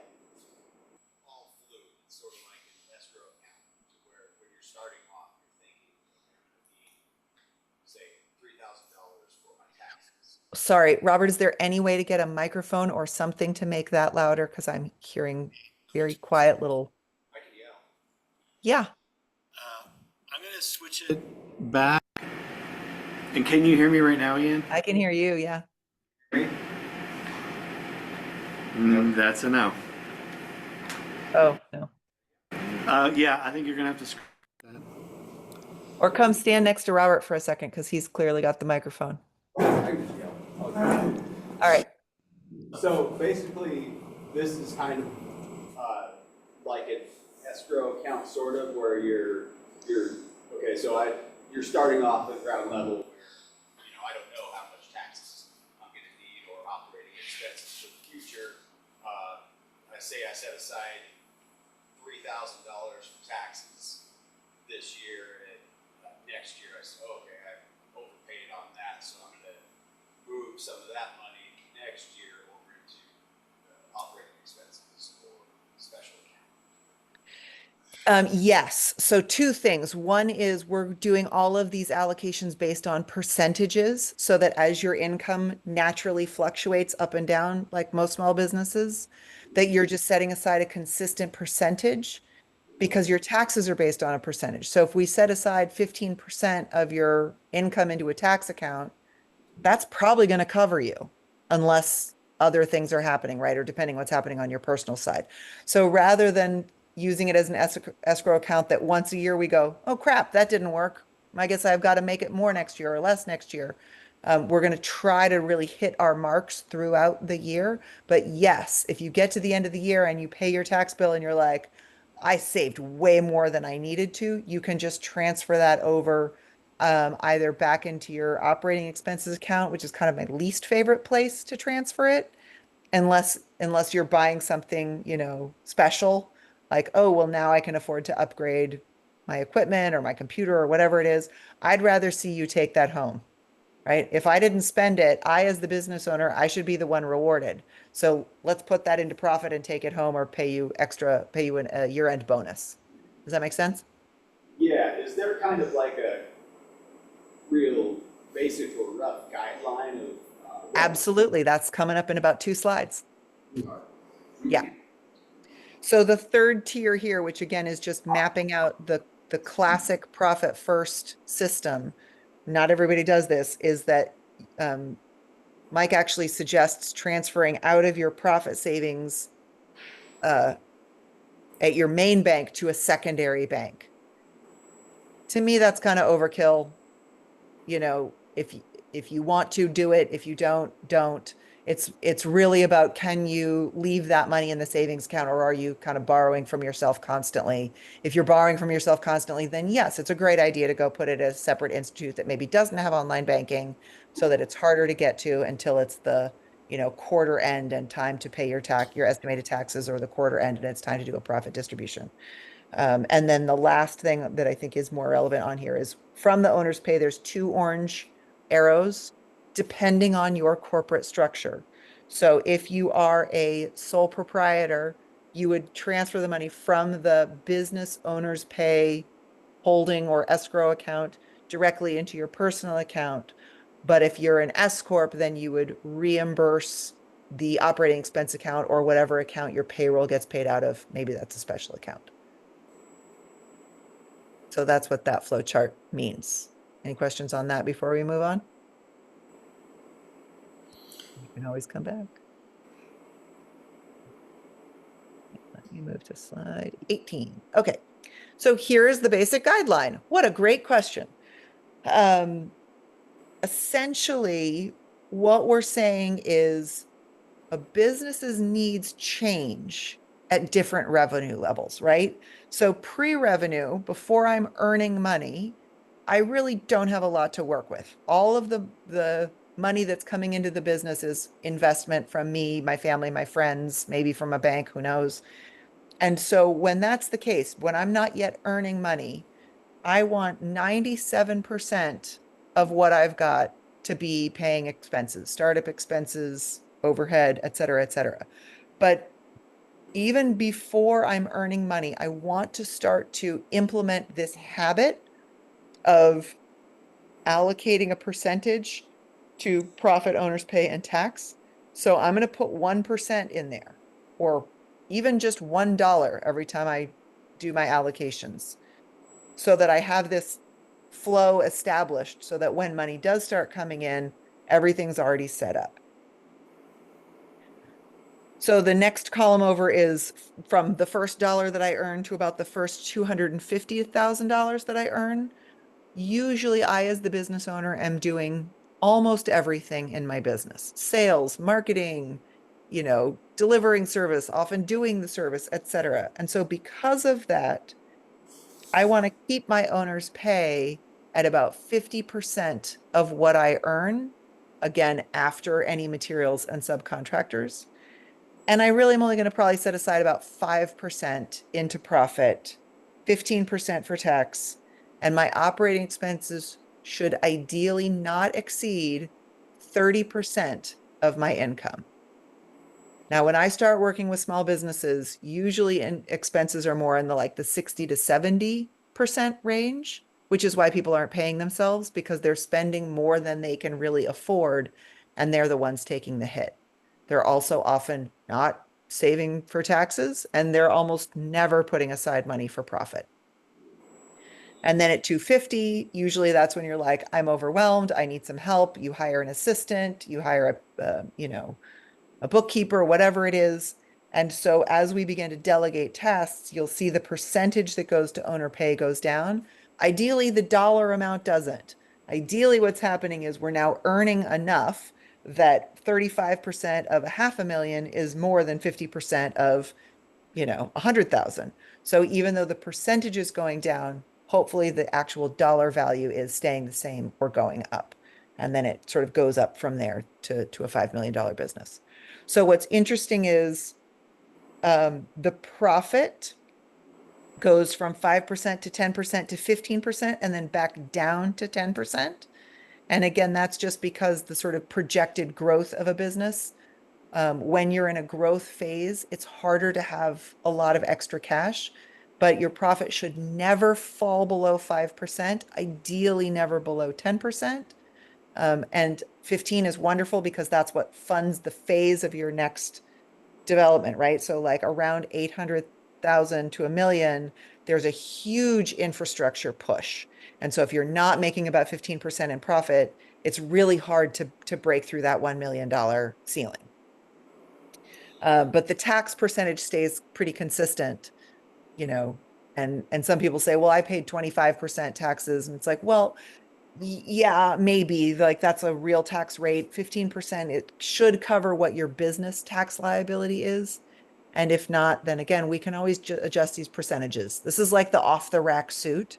all fluid. It's sort of like an escrow account where when you're starting off, you're thinking you're going to need, say, $3,000 for my taxes. Sorry, Robert, is there any way to get a microphone or something to make that louder? Because I'm hearing very quiet little. I can yell. Yeah. I'm gonna switch it back. And can you hear me right now, Ian? I can hear you. Yeah. That's a no. Oh, no. Yeah, I think you're gonna have to scratch that. Or come stand next to Robert for a second because he's clearly got the microphone. I can just yell. All right. So basically, this is kind of like an escrow account, sort of, where you're okay. So you're starting off at ground level. I don't know how much taxes I'm going to need or operating expenses for the future. I set aside $3,000 for taxes this year, and next year I said, okay, I've overpaid on that, so I'm going to move some of that money next year over into operating expenses or special account. Yes. So 2 things. One is we're doing all of these allocations based on percentages so that as your income naturally fluctuates up and down, like most small businesses, that you're just setting aside a consistent percentage because your taxes are based on a percentage. So if we set aside 15% of your income into a tax account, that's probably going to cover you unless other things are happening, right? Or depending what's happening on your personal side. So rather than using it as an escrow account that once a year we go, oh crap, that didn't work. I guess I've got to make it more next year or less next year. We're going to try to really hit our marks throughout the year. But yes, if you get to the end of the year and you pay your tax bill and you're like, I saved way more than I needed to, you can just transfer that over either back into your operating expenses account, which is kind of my least favorite place to transfer it. unless you're buying something, special, like, oh, well, now I can afford to upgrade my equipment or my computer or whatever it is. I'd rather see you take that home, right? If I didn't spend it, as the business owner, I should be the one rewarded. So let's put that into profit and take it home or pay you a year-end bonus. Does that make sense? Yeah, is there kind of like a real basic or rough guideline of? Absolutely. That's coming up in about 2 slides. Yeah. So the third tier here, which again is just mapping out the classic profit first system, not everybody does this, is that Mike actually suggests transferring out of your profit savings at your main bank to a secondary bank. To me, that's kind of overkill. If you want to do it, if you don't. It's really about, can you leave that money in the savings account, or are you kind of borrowing from yourself constantly? If you're borrowing from yourself constantly, then yes, it's a great idea to go put it at a separate institute that maybe doesn't have online banking, so that it's harder to get to until it's the, quarter end and time to pay your estimated taxes, or the quarter end and it's time to do a profit distribution. And then the last thing that I think is more relevant on here is from the owner's pay, there's 2 orange arrows depending on your corporate structure. So if you are a sole proprietor, you would transfer the money from the business owner's pay holding or escrow account directly into your personal account. But if you're an S corp, then you would reimburse the operating expense account or whatever account your payroll gets paid out of. Maybe that's a special account. So that's what that flow chart means. Any questions on that before we move on? You can always come back. Let me move to slide 18. Okay, so here's the basic guideline. What a great question. Essentially, what we're saying is a business's needs change at different revenue levels, right? So pre-revenue, before I'm earning money, I really don't have a lot to work with. All of the money that's coming into the business is investment from me, my family, my friends, maybe from a bank, who knows. And so when that's the case, when I'm not yet earning money, I want 97% of what I've got to be paying expenses, startup expenses, overhead, et cetera, et cetera. But even before I'm earning money, I want to start to implement this habit of allocating a percentage to profit owners pay and tax. So I'm going to put 1% in there, or even just $1 every time I do my allocations, so that I have this flow established, so that when money does start coming in, everything's already set up. So the next column over is from the first dollar that I earn to about the first $250,000 that I earn. Usually I, as the business owner, am doing almost everything in my business: sales, marketing, delivering service, often doing the service, etc. And so because of that, I want to keep my owner's pay at about 50% of what I earn, again, after any materials and subcontractors. And I really am only going to probably set aside about 5% into profit, 15% for tax, and my operating expenses should ideally not exceed 30% of my income. Now, when I start working with small businesses, usually expenses are more in the 60 to 70% range, which is why people aren't paying themselves, because they're spending more than they can really afford, and they're the ones taking the hit. They're also often not saving for taxes, and they're almost never putting aside money for profit. And then at 250, usually that's when you're like, I'm overwhelmed, I need some help. You hire an assistant, you hire a bookkeeper, whatever it is. And so as we begin to delegate tasks, you'll see the percentage that goes to owner pay goes down. Ideally, the dollar amount doesn't. Ideally, what's happening is we're now earning enough that 35% of $500,000 is more than 50% of, 100,000. So even though the percentage is going down, hopefully the actual dollar value is staying the same or going up. And then it sort of goes up from there to a $5 million business. So what's interesting is the profit goes from 5% to 10% to 15% and then back down to 10%. And again, that's just because the sort of projected growth of a business. When you're in a growth phase, it's harder to have a lot of extra cash, but your profit should never fall below 5%, ideally never below 10%. And 15 is wonderful because that's what funds the phase of your next development, right? So like around 800,000 to $1 million, there's a huge infrastructure push. And so if you're not making about 15% in profit, it's really hard to break through that $1 million ceiling. But the tax percentage stays pretty consistent, you know, and some people say, well, I paid 25% taxes. And it's like, well, yeah, maybe like that's a real tax rate. 15%, it should cover what your business tax liability is. And if not, then again, we can always adjust these percentages. This is like the off the rack suit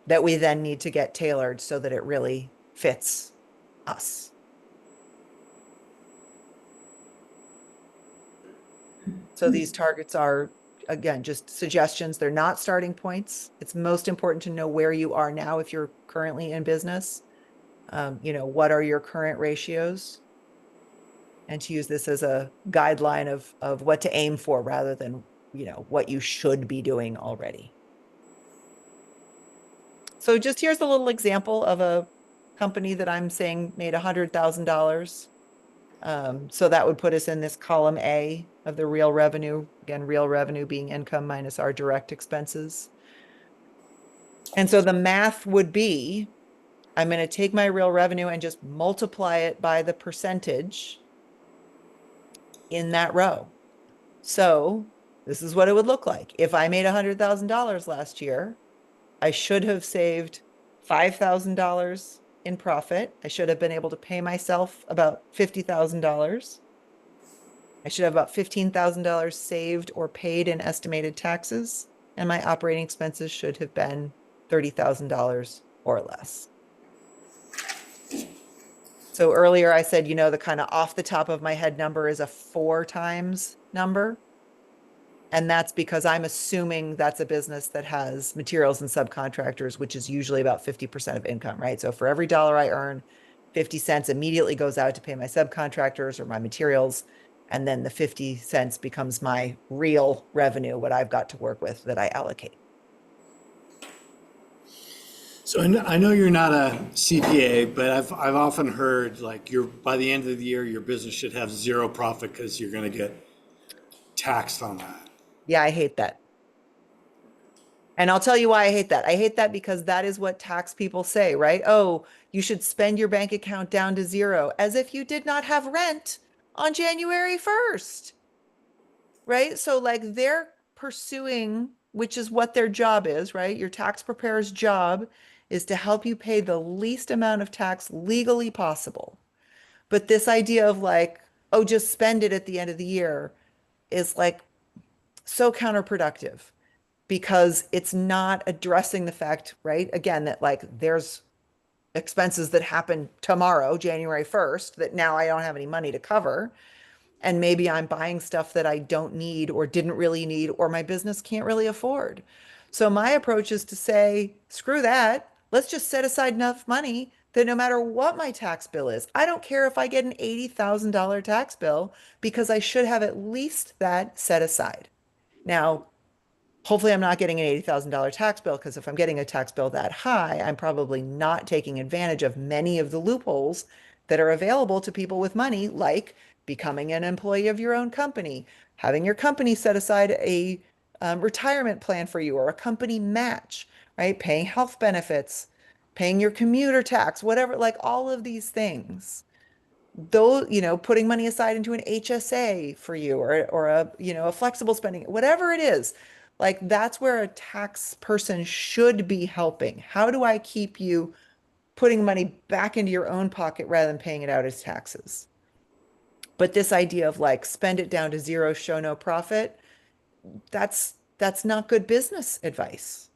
that we then need to get tailored so that it really fits us. So these targets are, again, just suggestions. They're not starting points. It's most important to know where you are now if you're currently in business. You know, what are your current ratios? And to use this as a guideline of what to aim for rather than, you know, what you should be doing already. So just here's a little example of a company that I'm saying made $100,000. So that would put us in this column A of the real revenue. Again, real revenue being income minus our direct expenses. And so the math would be, I'm going to take my real revenue and just multiply it by the percentage in that row. So this is what it would look like. If I made $100,000 last year, I should have saved $5,000 in profit. I should have been able to pay myself about $50,000. I should have about $15,000 saved or paid in estimated taxes, and my operating expenses should have been $30,000 or less. So earlier I said, you know, the kind of off the top of my head number is a 4 times number. And that's because I'm assuming that's a business that has materials and subcontractors, which is usually about 50% of income, right? So for every dollar I earn, 50 cents immediately goes out to pay my subcontractors or my materials. And then the 50 cents becomes my real revenue, what I've got to work with that I allocate. So I know you're not a CPA, but I've often heard like by the end of the year, your business should have zero profit because you're going to get taxed on that. Yeah, I hate that. And I'll tell you why I hate that. I hate that because that is what tax people say, right? Oh, you should spend your bank account down to zero, as if you did not have rent on January 1st, right? So like they're pursuing, which is what their job is, right? Your tax preparer's job is to help you pay the least amount of tax legally possible. But this idea of like, oh, just spend it at the end of the year is like so counterproductive because it's not addressing the fact, right? Again, that like there's expenses that happen tomorrow, January 1st, that now I don't have any money to cover. And maybe I'm buying stuff that I don't need or didn't really need, or my business can't really afford. So my approach is to say, screw that. Let's just set aside enough money that no matter what my tax bill is, I don't care if I get an $80,000 tax bill because I should have at least that set aside. Now, hopefully I'm not getting an $80,000 tax bill because if I'm getting a tax bill that high, I'm probably not taking advantage of many of the loopholes that are available to people with money, like becoming an employee of your own company, having your company set aside a retirement plan for you or a company match, right? Paying health benefits, paying your commuter tax, whatever, like all of these things. Though, you know, putting money aside into an HSA for you or a, you know, a flexible spending, whatever it is, like that's where a tax person should be helping. How do I keep you putting money back into your own pocket rather than paying it out as taxes? But this idea of like spend it down to zero, show no profit, that's not good business advice.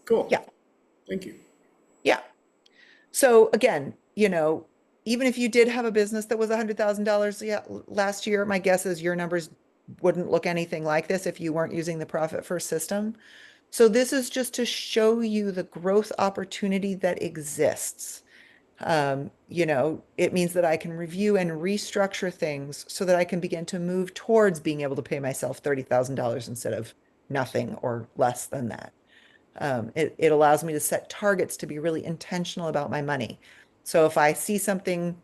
Cool. Yeah. Thank you. Yeah. So again, even if you did have a business that was $100,000 last year, my guess is your numbers wouldn't look anything like this if you weren't using the Profit First system. So this is just to show you the growth opportunity that exists. It means that I can review and restructure things so that I can begin to move towards being able to pay myself $30,000 instead of nothing or less than that. It allows me to set targets to be really intentional about my money. So if I see something,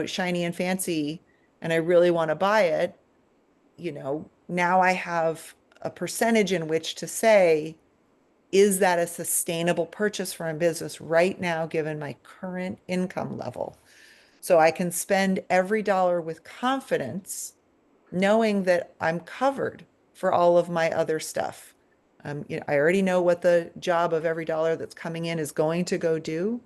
shiny and fancy and I really want to buy it, now I have a percentage in which to say, is that a sustainable purchase for a business right now, given my current income level? So I can spend every dollar with confidence, knowing that I'm covered for all of my other stuff. I already know what the job of every dollar that's coming in is going to go do.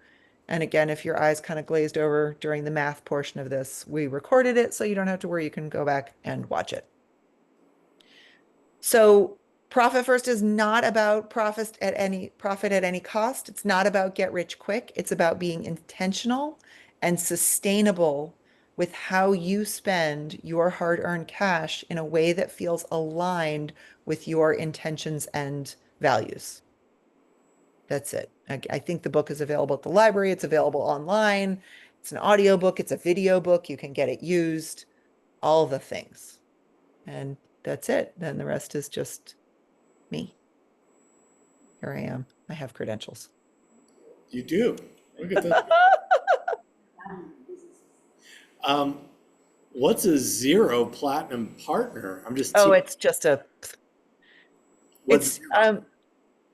And again, if your eyes kind of glazed over during the math portion of this, we recorded it so you don't have to worry, you can go back and watch it. So Profit First is not about profit at any cost. It's not about get rich quick. It's about being intentional and sustainable with how you spend your hard-earned cash in a way that feels aligned with your intentions and values. That's it. I think the book is available at the library. It's available online. It's an audio book. It's a video book. You can get it used, all the things. And that's it. Then the rest is just me. Here I am. I have credentials. You do. Look at that. What's a zero platinum partner? I'm just. Oh, it's just What's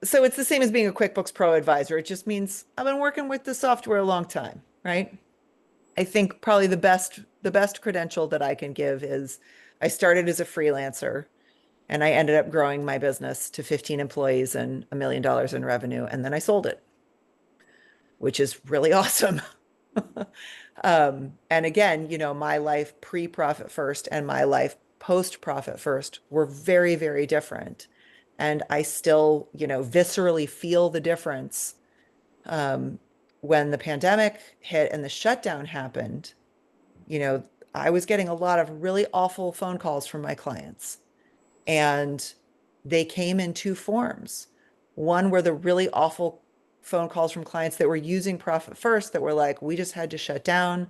so it's the same as being a QuickBooks Pro advisor. It just means I've been working with the software a long time, right? I think probably the best credential that I can give is I started as a freelancer and I ended up growing my business to 15 employees and $1 million in revenue. And then I sold it, which is really awesome. And again, my life pre-Profit First and my life post-Profit First were very, very different. And I still, viscerally feel the difference. When the pandemic hit and the shutdown happened, I was getting a lot of really awful phone calls from my clients. And they came in two forms. One were the really awful phone calls from clients that were using Profit First that were like, we just had to shut down.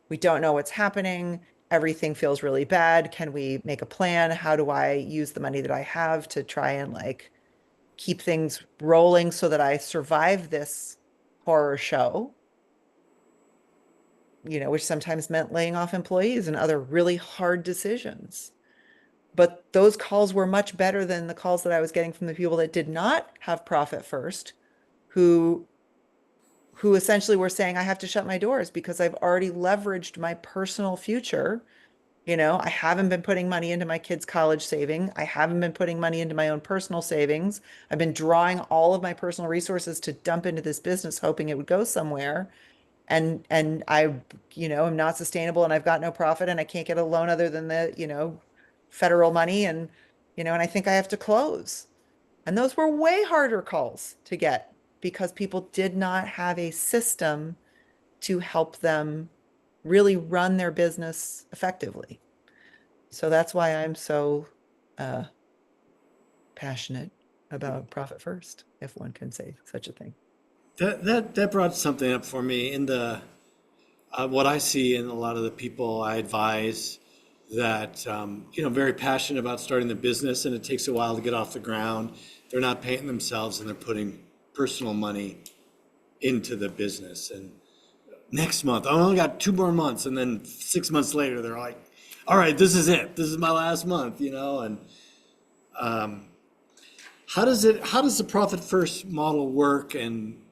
We don't know what's happening. Everything feels really bad. Can we make a plan? How do I use the money that I have to try and keep things rolling so that I survive this horror show? Which sometimes meant laying off employees and other really hard decisions. But those calls were much better than the calls that I was getting from the people that did not have Profit First, who essentially were saying, I have to shut my doors because I've already leveraged my personal future. I haven't been putting money into my kids' college saving. I haven't been putting money into my own personal savings. I've been drawing all of my personal resources to dump into this business, hoping it would go somewhere. And I, am not sustainable and I've got no profit and I can't get a loan other than the, federal money and I think I have to close. And those were way harder calls to get because people did not have a system to help them really run their business effectively. So that's why I'm so passionate about Profit First, if one can say such a thing. that brought something up for me in the what I see in a lot of the people I advise that very passionate about starting the business, and it takes a while to get off the ground. They're not paying themselves and they're putting personal money into the business. And next month, I only got 2 more months, and then 6 months later, they're like, "All right, this is it. This is my last month," And how does the Profit First model work? And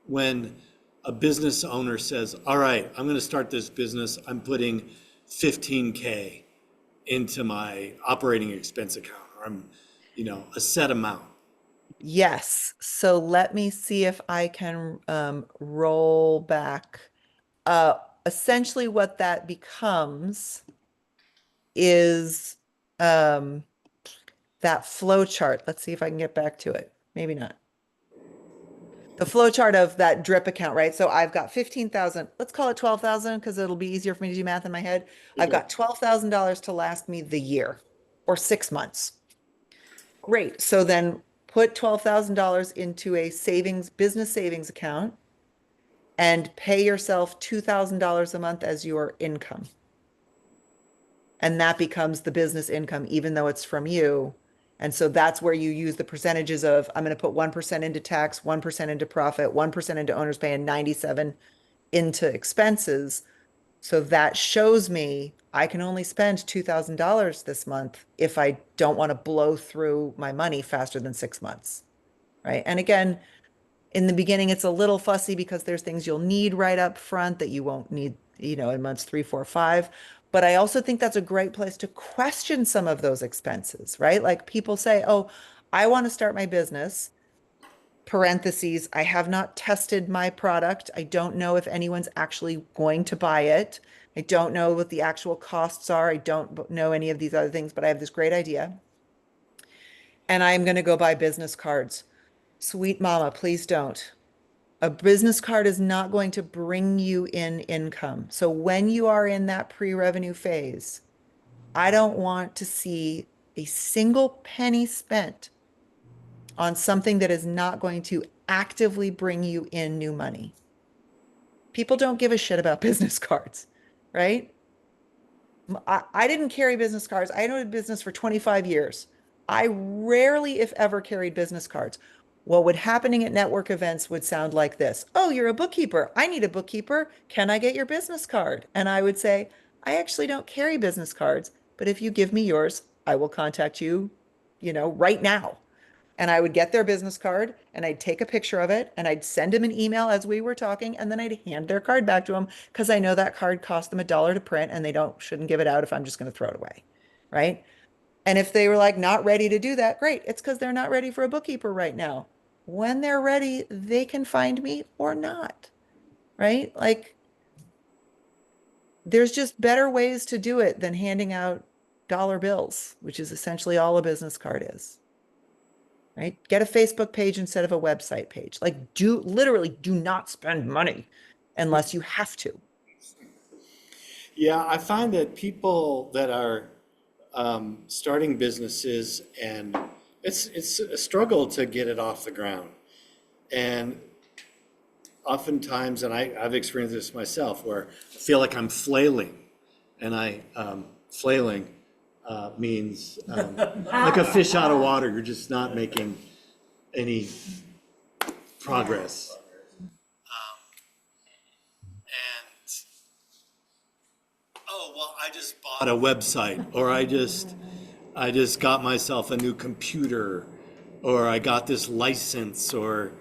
when a business owner says, "All right, I'm going to start this business. I'm putting $15K into my operating expense account, or I'm, a set amount." Yes. So let me see if I can roll back. Essentially, what that becomes is that flow chart. Let's see if I can get back to it. Maybe not. the flow chart of that drip account, right? So I've got 15,000, let's call it 12,000 because it'll be easier for me to do math in my head. I've got $12,000 to last me the year or 6 months. Great. So then put $12,000 into a business savings account and pay yourself $2,000 a month as your income. And that becomes the business income, even though it's from you. And so that's where you use the percentages of, I'm going to put 1% into tax, 1% into profit, 1% into owner's pay, and 97 into expenses. So that shows me I can only spend $2,000 this month if I don't want to blow through my money faster than 6 months. Right. And again, in the beginning, it's a little fussy because there's things you'll need right up front that you won't need, in months 3, 4, 5. But I also think that's a great place to question some of those expenses, right? Like people say, oh, I want to start my business. Parentheses, I have not tested my product. I don't know if anyone's actually going to buy it. I don't know what the actual costs are. I don't know any of these other things, but I have this great idea. And I'm going to go buy business cards. Sweet mama, please don't. A business card is not going to bring you in income. So when you are in that pre-revenue phase, I don't want to see a single penny spent on something that is not going to actively bring you in new money. People don't give a shit about business cards, right? I didn't carry business cards. I owned a business for 25 years. I rarely, if ever, carried business cards. What would happening at network events would sound like this. Oh, you're a bookkeeper. I need a bookkeeper. Can I get your business card? And I would say, I actually don't carry business cards, but if you give me yours, I will contact you, right now. And I would get their business card and I'd take a picture of it and I'd send them an email as we were talking, and then I'd hand their card back to them because I know that card cost them $1 to print and they shouldn't give it out if I'm just going to throw it away. Right. And if they were like not ready to do that, great. It's because they're not ready for a bookkeeper right now. When they're ready, they can find me or not. Right. Like there's just better ways to do it than handing out dollar bills, which is essentially all a business card is. Right? Get a Facebook page instead of a website page. Like literally do not spend money unless you have to. Yeah, I find that people that are starting businesses, and it's a struggle to get it off the ground. And oftentimes, and I've experienced this myself, where I feel like I'm flailing, and flailing means like a fish out of water. You're just not making any progress. And oh well, I just bought a website, or I just got myself a new computer, or I got this license, or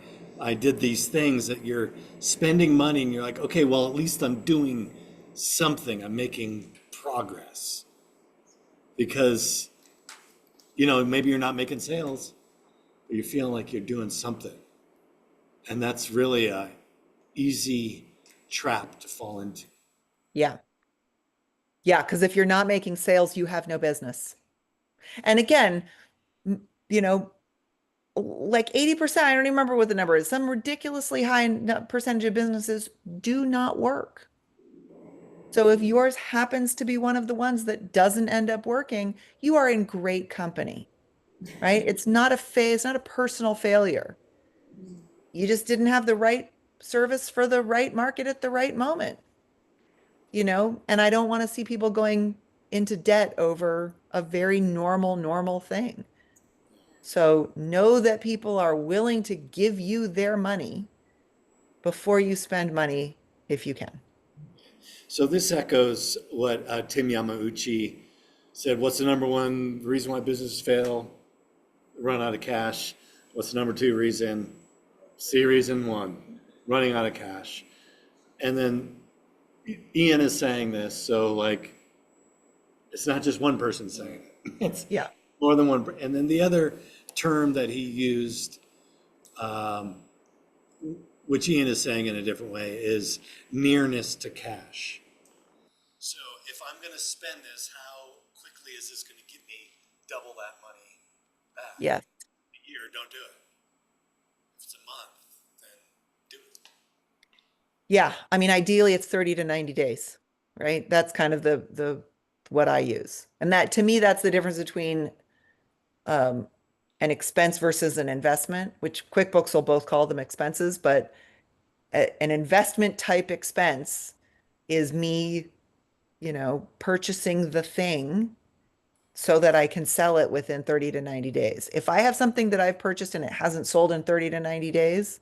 I did these things that you're spending money, and you're like, okay, well, at least I'm doing something. I'm making progress. Because, maybe you're not making sales, but you're feeling like you're doing something. And that's really a easy trap to fall into. Yeah. Yeah. Because if you're not making sales, you have no business. And again, like 80%, I don't even remember what the number is, some ridiculously high percentage of businesses do not work. So if yours happens to be one of the ones that doesn't end up working, you are in great company, right? It's not a personal failure. You just didn't have the right service for the right market at the right moment, and I don't want to see people going into debt over a very normal thing. So know that people are willing to give you their money before you spend money if you can. So this echoes what Tim Yamauchi said. What's the number one reason why businesses fail? Run out of cash. What's the number two reason? Reason one, running out of cash. And then Ian is saying this, so like, it's not just one person saying it. It's more than one. And then the other term that he used, which Ian is saying in a different way, is nearness to cash. So if I'm going to spend this, how quickly is this going to give me double that money back? Yeah. A year, don't do it. If it's a month, then Yeah, I mean, ideally it's 30 to 90 days, right? That's kind of what I use. And that to me, that's the difference between um an expense versus an investment, which QuickBooks will both call them expenses, but an investment type expense is me, purchasing the thing so that I can sell it within 30 to 90 days. If I have something that I've purchased and it hasn't sold in 30 to 90 days,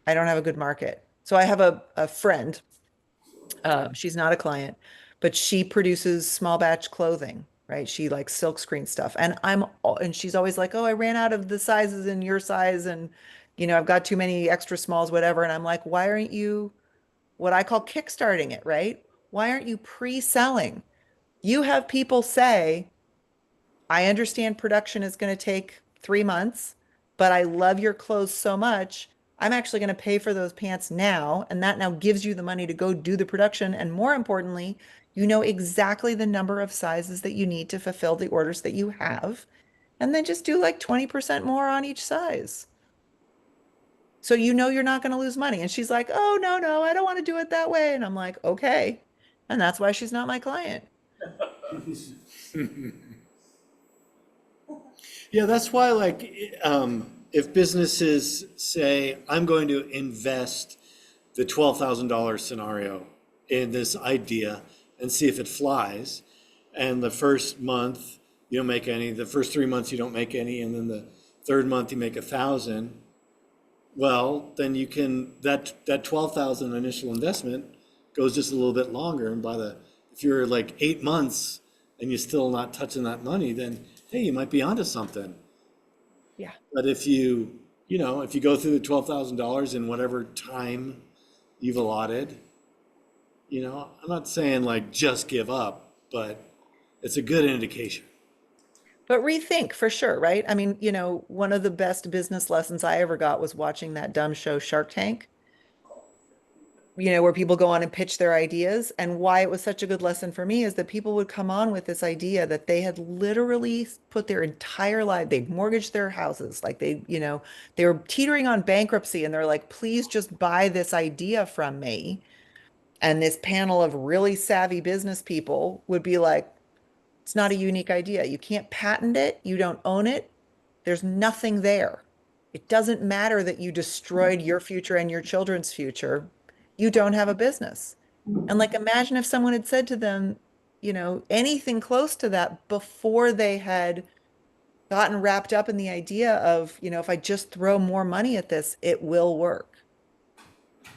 I don't have a good market. So I have a friend. She's not a client, but she produces small batch clothing, right? She likes silk screen stuff. And she's always like, "Oh, I ran out of the sizes in your size and I've got too many extra smalls, whatever." And I'm like, "Why aren't you what I call kickstarting it, right? Why aren't you pre-selling? You have people say, I understand production is going to take 3 months, but I love your clothes so much. I'm actually going to pay for those pants now. And that now gives you the money to go do the production. And more importantly, you know exactly the number of sizes that you need to fulfill the orders that you have. And then just do like 20% more on each size. So you're not going to lose money." And she's like, "Oh, no, no, I don't want to do it that way." And I'm like, "Okay." And that's why she's not my client. Yeah, that's why if businesses say, I'm going to invest the $12,000 scenario in this idea and see if it flies, and the first month you don't make any, the first 3 months you don't make any, and then the third month you make 1,000, well, then you can, that 12,000 initial investment goes just a little bit longer, and if you're like 8 months and you're still not touching that money, then hey, you might be onto something. Yeah. But if if you go through the $12,000 in whatever time you've allotted, I'm not saying like just give up, but it's a good indication. But rethink for sure, right? I mean, one of the best business lessons I ever got was watching that dumb show Shark Tank, where people go on and pitch their ideas. And why it was such a good lesson for me is that people would come on with this idea that they had literally put their entire life, they'd mortgaged their houses, like they were teetering on bankruptcy, and they're like, "Please just buy this idea from me." And this panel of really savvy business people would be like, "It's not a unique idea. You can't patent it. You don't own it. There's nothing there. It doesn't matter that you destroyed your future and your children's future. You don't have a business." And like, imagine if someone had said to them, anything close to that before they had gotten wrapped up in the idea of, if I just throw more money at this, it will work.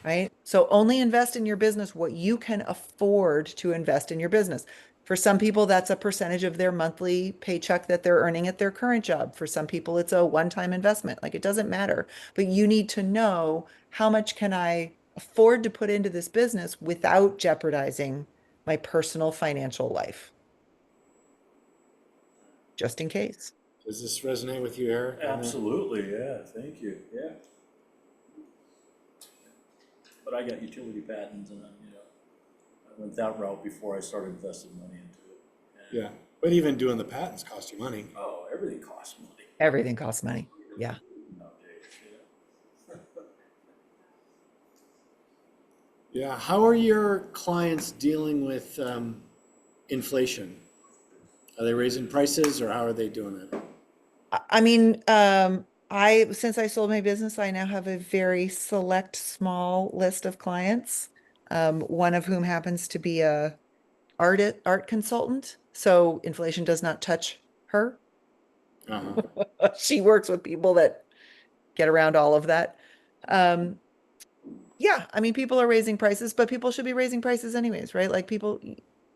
Right? So only invest in your business what you can afford to invest in your business. For some people, that's a percentage of their monthly paycheck that they're earning at their current job. For some people, it's a one-time investment. Like, it doesn't matter, but you need to know, how much can I afford to put into this business without jeopardizing my personal financial life, just in case. Does this resonate with you, Eric? Absolutely, yeah, thank you, yeah. But I got utility patents and I went that route before I started investing money into it. And, Yeah, but even doing the patents cost you money. oh, everything costs money Everything costs money. Yeah. nowadays, yeah. Yeah, how are your clients dealing with inflation? Are they raising prices or how are they doing it? I mean, since I sold my business, I now have a very select small list of clients, one of whom happens to be a art consultant. So inflation does not touch her. Uh-huh. She works with people that get around all of that. Um, yeah, I mean, people are raising prices, but people should be raising prices anyways, right? Like, people,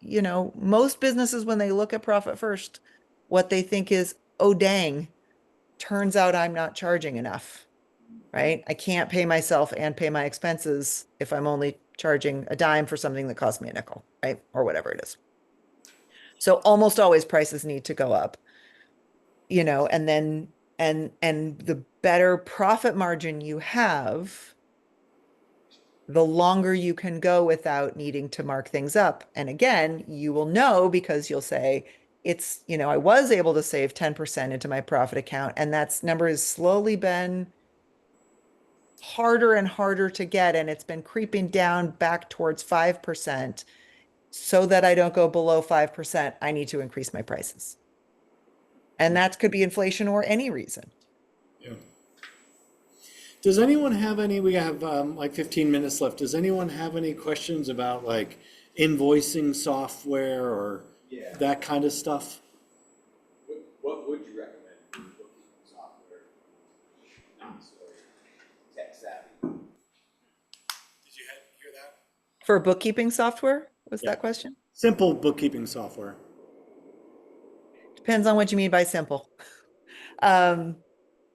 most businesses, when they look at profit first, what they think is, "Oh, dang, turns out I'm not charging enough," right? I can't pay myself and pay my expenses if I'm only charging a dime for something that cost me a nickel, right? Or whatever it is. So almost always prices need to go up, and then, and the better profit margin you have, the longer you can go without needing to mark things up. And again, you will know, because you'll say, I was able to save 10% into my profit account, and that's number has slowly been harder and harder to get, and it's been creeping down back towards 5%. So that I don't go below 5%, I need to increase my prices. And that could be inflation or any reason. Yeah. Does anyone have any, we have like 15 minutes left. Does anyone have any questions about like invoicing software or Yeah. that kind of stuff? What would you recommend for bookkeeping software? Not so tech savvy. Did you hear that? For bookkeeping software, was Yeah. that question? Simple bookkeeping software. Depends on what you mean by simple.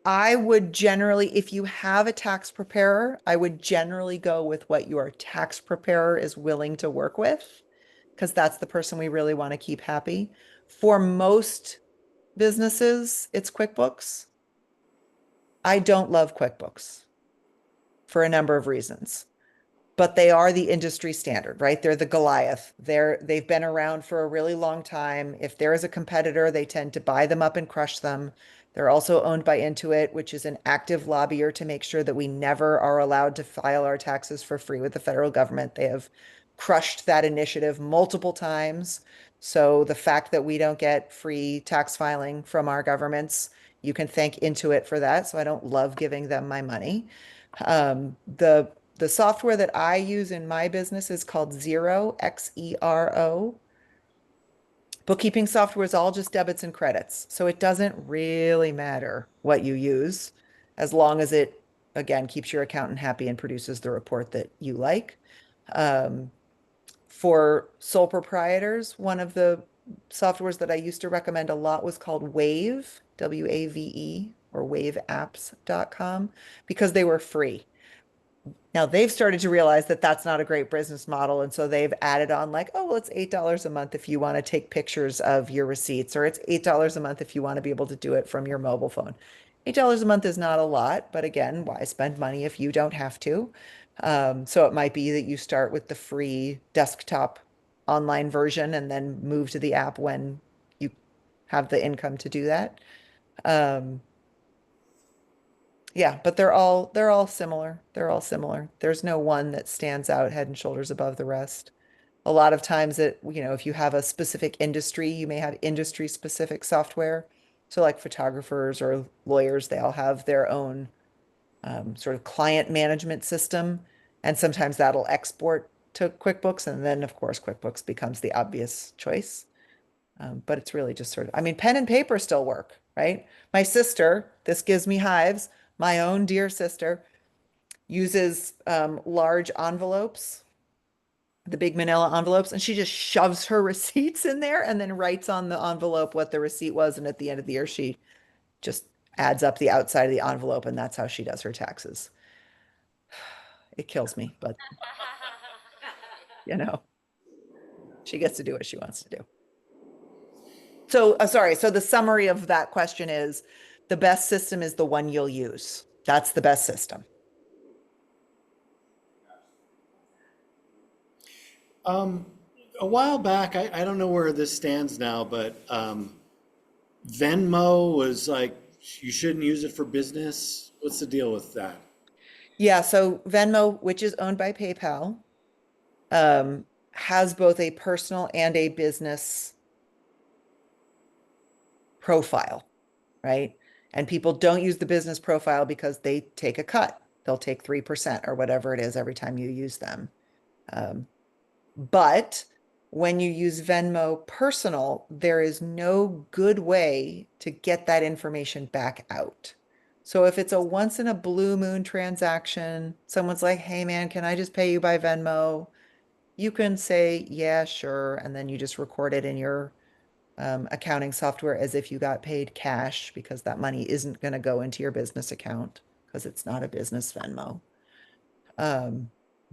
I would generally, if you have a tax preparer, I would generally go with what your tax preparer is willing to work with, because that's the person we really want to keep happy. For most businesses, it's QuickBooks. I don't love QuickBooks for a number of reasons, but they are the industry standard, right? They're the Goliath. They've been around for a really long time. If there is a competitor, they tend to buy them up and crush them. They're also owned by Intuit, which is an active lobbyer to make sure that we never are allowed to file our taxes for free with the federal government. They have crushed that initiative multiple times. So the fact that we don't get free tax filing from our governments, you can thank Intuit for that. So I don't love giving them my money. The software that I use in my business is called Xero, Xero. Bookkeeping software is all just debits and credits. So it doesn't really matter what you use as long as it, again, keeps your accountant happy and produces the report that you like. For sole proprietors, one of the softwares that I used to recommend a lot was called Wave, W-A-V-E, or waveapps.com, because they were free. Now they've started to realize that that's not a great business model. And so they've added on like, oh, well, it's $8 a month if you want to take pictures of your receipts, or it's $8 a month if you want to be able to do it from your mobile phone. $8 a month is not a lot, but again, why spend money if you don't have to? So it might be that you start with the free desktop online version and then move to the app when you have the income to do that. Yeah, but they're all similar. They're all similar. There's no one that stands out head and shoulders above the rest. A lot of times if you have a specific industry, you may have industry specific software. So like photographers or lawyers, they all have their own sort of client management system. And sometimes that'll export to QuickBooks. And then of course, QuickBooks becomes the obvious choice. But it's really just sort of, I mean, pen and paper still work, right? My sister, this gives me hives, my own dear sister, uses large envelopes, the big manila envelopes, and she just shoves her receipts in there and then writes on the envelope what the receipt was. And at the end of the year, she just adds up the outside of the envelope, and that's how she does her taxes. It kills me, but she gets to do what she wants to do. So, sorry. So the summary of that question is the best system is the one you'll use. That's the best system. A while back, I don't know where this stands now, but Venmo was like, you shouldn't use it for business. What's the deal with that? Yeah. So Venmo, which is owned by PayPal, has both a personal and a business profile, right? And people don't use the business profile because they take a cut. They'll take 3% or whatever it is every time you use them. But when you use Venmo personal, there is no good way to get that information back out. So if it's a once in a blue moon transaction, someone's like, hey man, can I just pay you by Venmo? You can say, yeah, sure. And then you just record it in your accounting software as if you got paid cash, because that money isn't going to go into your business account because it's not a business Venmo.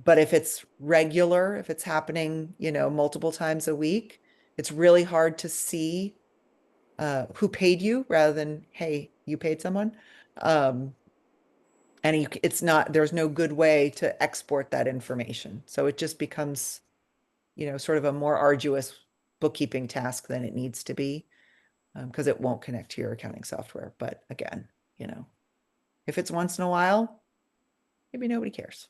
But if it's regular, if it's happening, multiple times a week, it's really hard to see who paid you rather than, hey, you paid someone. And there's no good way to export that information. So it just becomes, sort of a more arduous bookkeeping task than it needs to be, because it won't connect to your accounting software. But again, if it's once in a while, Maybe nobody cares.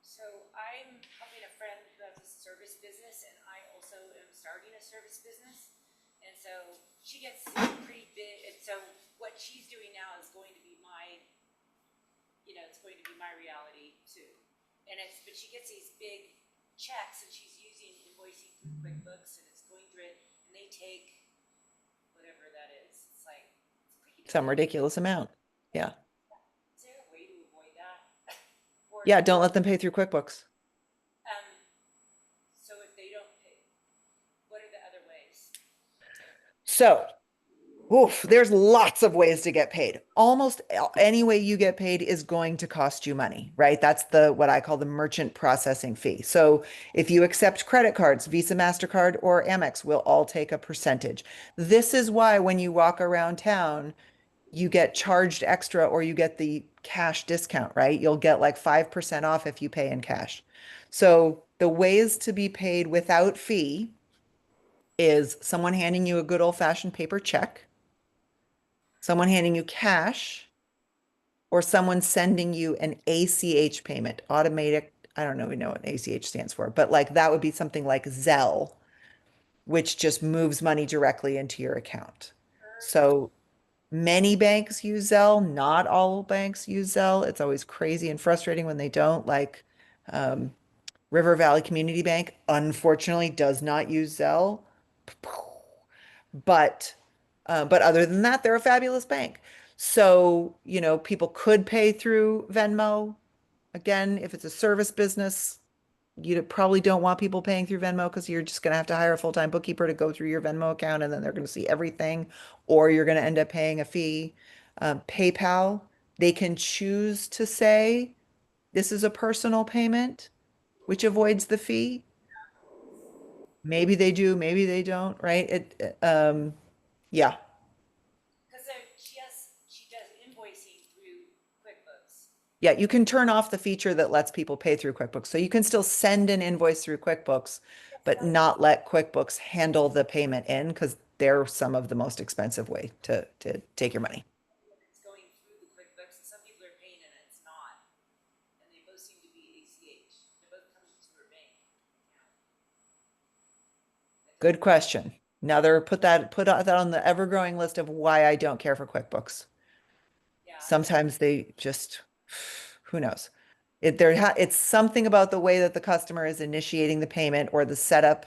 So I'm helping a friend who has a service business, and I also am starting a service business. And so she gets pretty big, and so what she's doing now is going to be my, it's going to be my reality too. But she gets these big checks, and she's using invoicing through QuickBooks, and it's going through it, and they take whatever that is. It's like, it's pretty. Some ridiculous amount. Yeah. Is there a way to avoid that? Or, Yeah, don't let them pay through QuickBooks. So if they don't pay, what are the other ways? So, there's lots of ways to get paid. Almost any way you get paid is going to cost you money, right? That's what I call the merchant processing fee. So if you accept credit cards, Visa, MasterCard, or Amex will all take a percentage. This is why when you walk around town, you get charged extra or you get the cash discount, right? You'll get like 5% off if you pay in cash. So the ways to be paid without fee is someone handing you a good old-fashioned paper check, someone handing you cash, or someone sending you an ACH payment, automatic. I don't even know what ACH stands for, but like that would be something like Zelle, which just moves money directly into your account. So many banks use Zelle, not all banks use Zelle. It's always crazy and frustrating when they don't. Like River Valley Community Bank, unfortunately, does not use Zelle. But other than that, they're a fabulous bank. So, people could pay through Venmo. Again, if it's a service business, you probably don't want people paying through Venmo because you're just going to have to hire a full-time bookkeeper to go through your Venmo account and then they're going to see everything, or you're going to end up paying a fee. PayPal, they can choose to say this is a personal payment, which avoids the fee. Maybe they do, maybe they don't, right? Yeah. Because she does invoicing through QuickBooks. Yeah, you can turn off the feature that lets people pay through QuickBooks. So you can still send an invoice through QuickBooks, but not let QuickBooks handle the payment in because they're some of the most expensive way to take your money. It's going through the QuickBooks, and some people are paying and it's not. And they both seem to be ACH. They both come to her bank. Good question. Another put that on the ever-growing list of why I don't care for QuickBooks. Yeah. Sometimes they just, who knows? It's something about the way that the customer is initiating the payment or the setup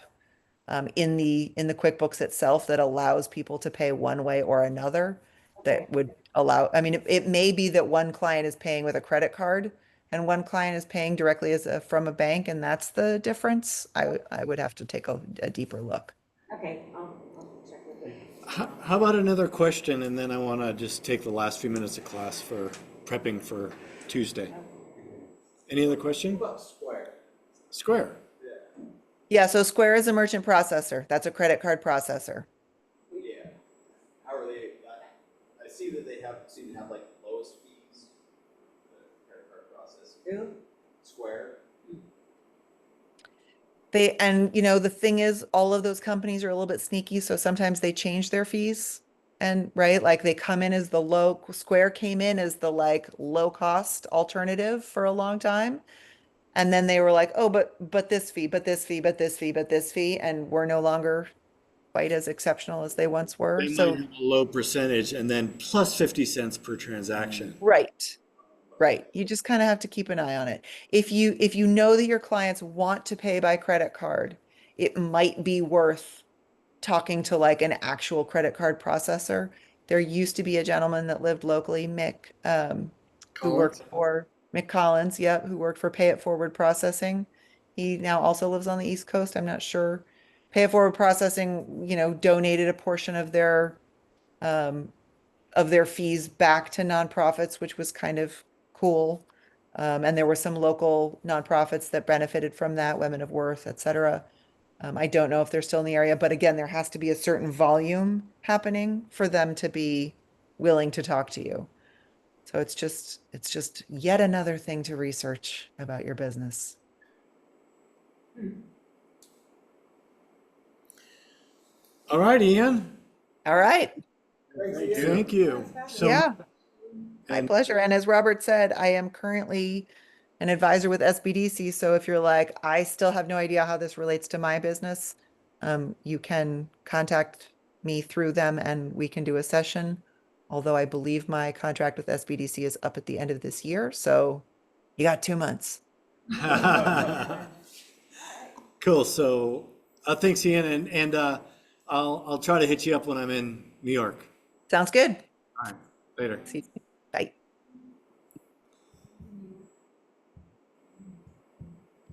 in the QuickBooks itself that allows people to pay one way or another that would allow, I mean, it may be that one client is paying with a credit card and one client is paying directly from a bank, and that's the difference. I would have to take a deeper look. Okay, I'll check with it. How about another question, and then I want to just take the last few minutes of class for prepping for Tuesday. Any other question? What about Square? Square. Yeah, so Square is a merchant processor. That's a credit card processor. Yeah. How are they? I see that they seem to have like the lowest fees. The credit card processing. Who? Square. The thing is, all of those companies are a little bit sneaky, so sometimes they change their fees. And right, like they come in as Square came in as the like low cost alternative for a long time. And then they were like, oh, but this fee, but this fee, but this fee, but this fee, and we're no longer quite as exceptional as they once were. They So might have a low percentage and then plus 50 cents per transaction. right. You just kind of have to keep an eye on it. If you know that your clients want to pay by credit card, it might be worth talking to like an actual credit card processor. There used to be a gentleman that lived locally, Mick, who worked for Mick Collins, who worked for Pay It Forward Processing. He now also lives on the East Coast. I'm not sure. Pay It Forward Processing, donated a portion of their fees back to nonprofits, which was kind of cool. And there were some local nonprofits that benefited from that, Women of Worth, et cetera. I don't know if they're still in the area, but again, there has to be a certain volume happening for them to be willing to talk to you. So it's just yet another thing to research about your business. All right, Ian. All right. Thank you. So- Yeah, my and- pleasure. And as Robert said, I am currently an advisor with SBDC. So if you're like, I still have no idea how this relates to my business, you can contact me through them and we can do a session. Although I believe my contract with SBDC is up at the end of this year. So you got 2 months. Cool, so, thanks Ian, and, I'll try to hit you up when I'm in New York. Sounds good. All right, later. See you.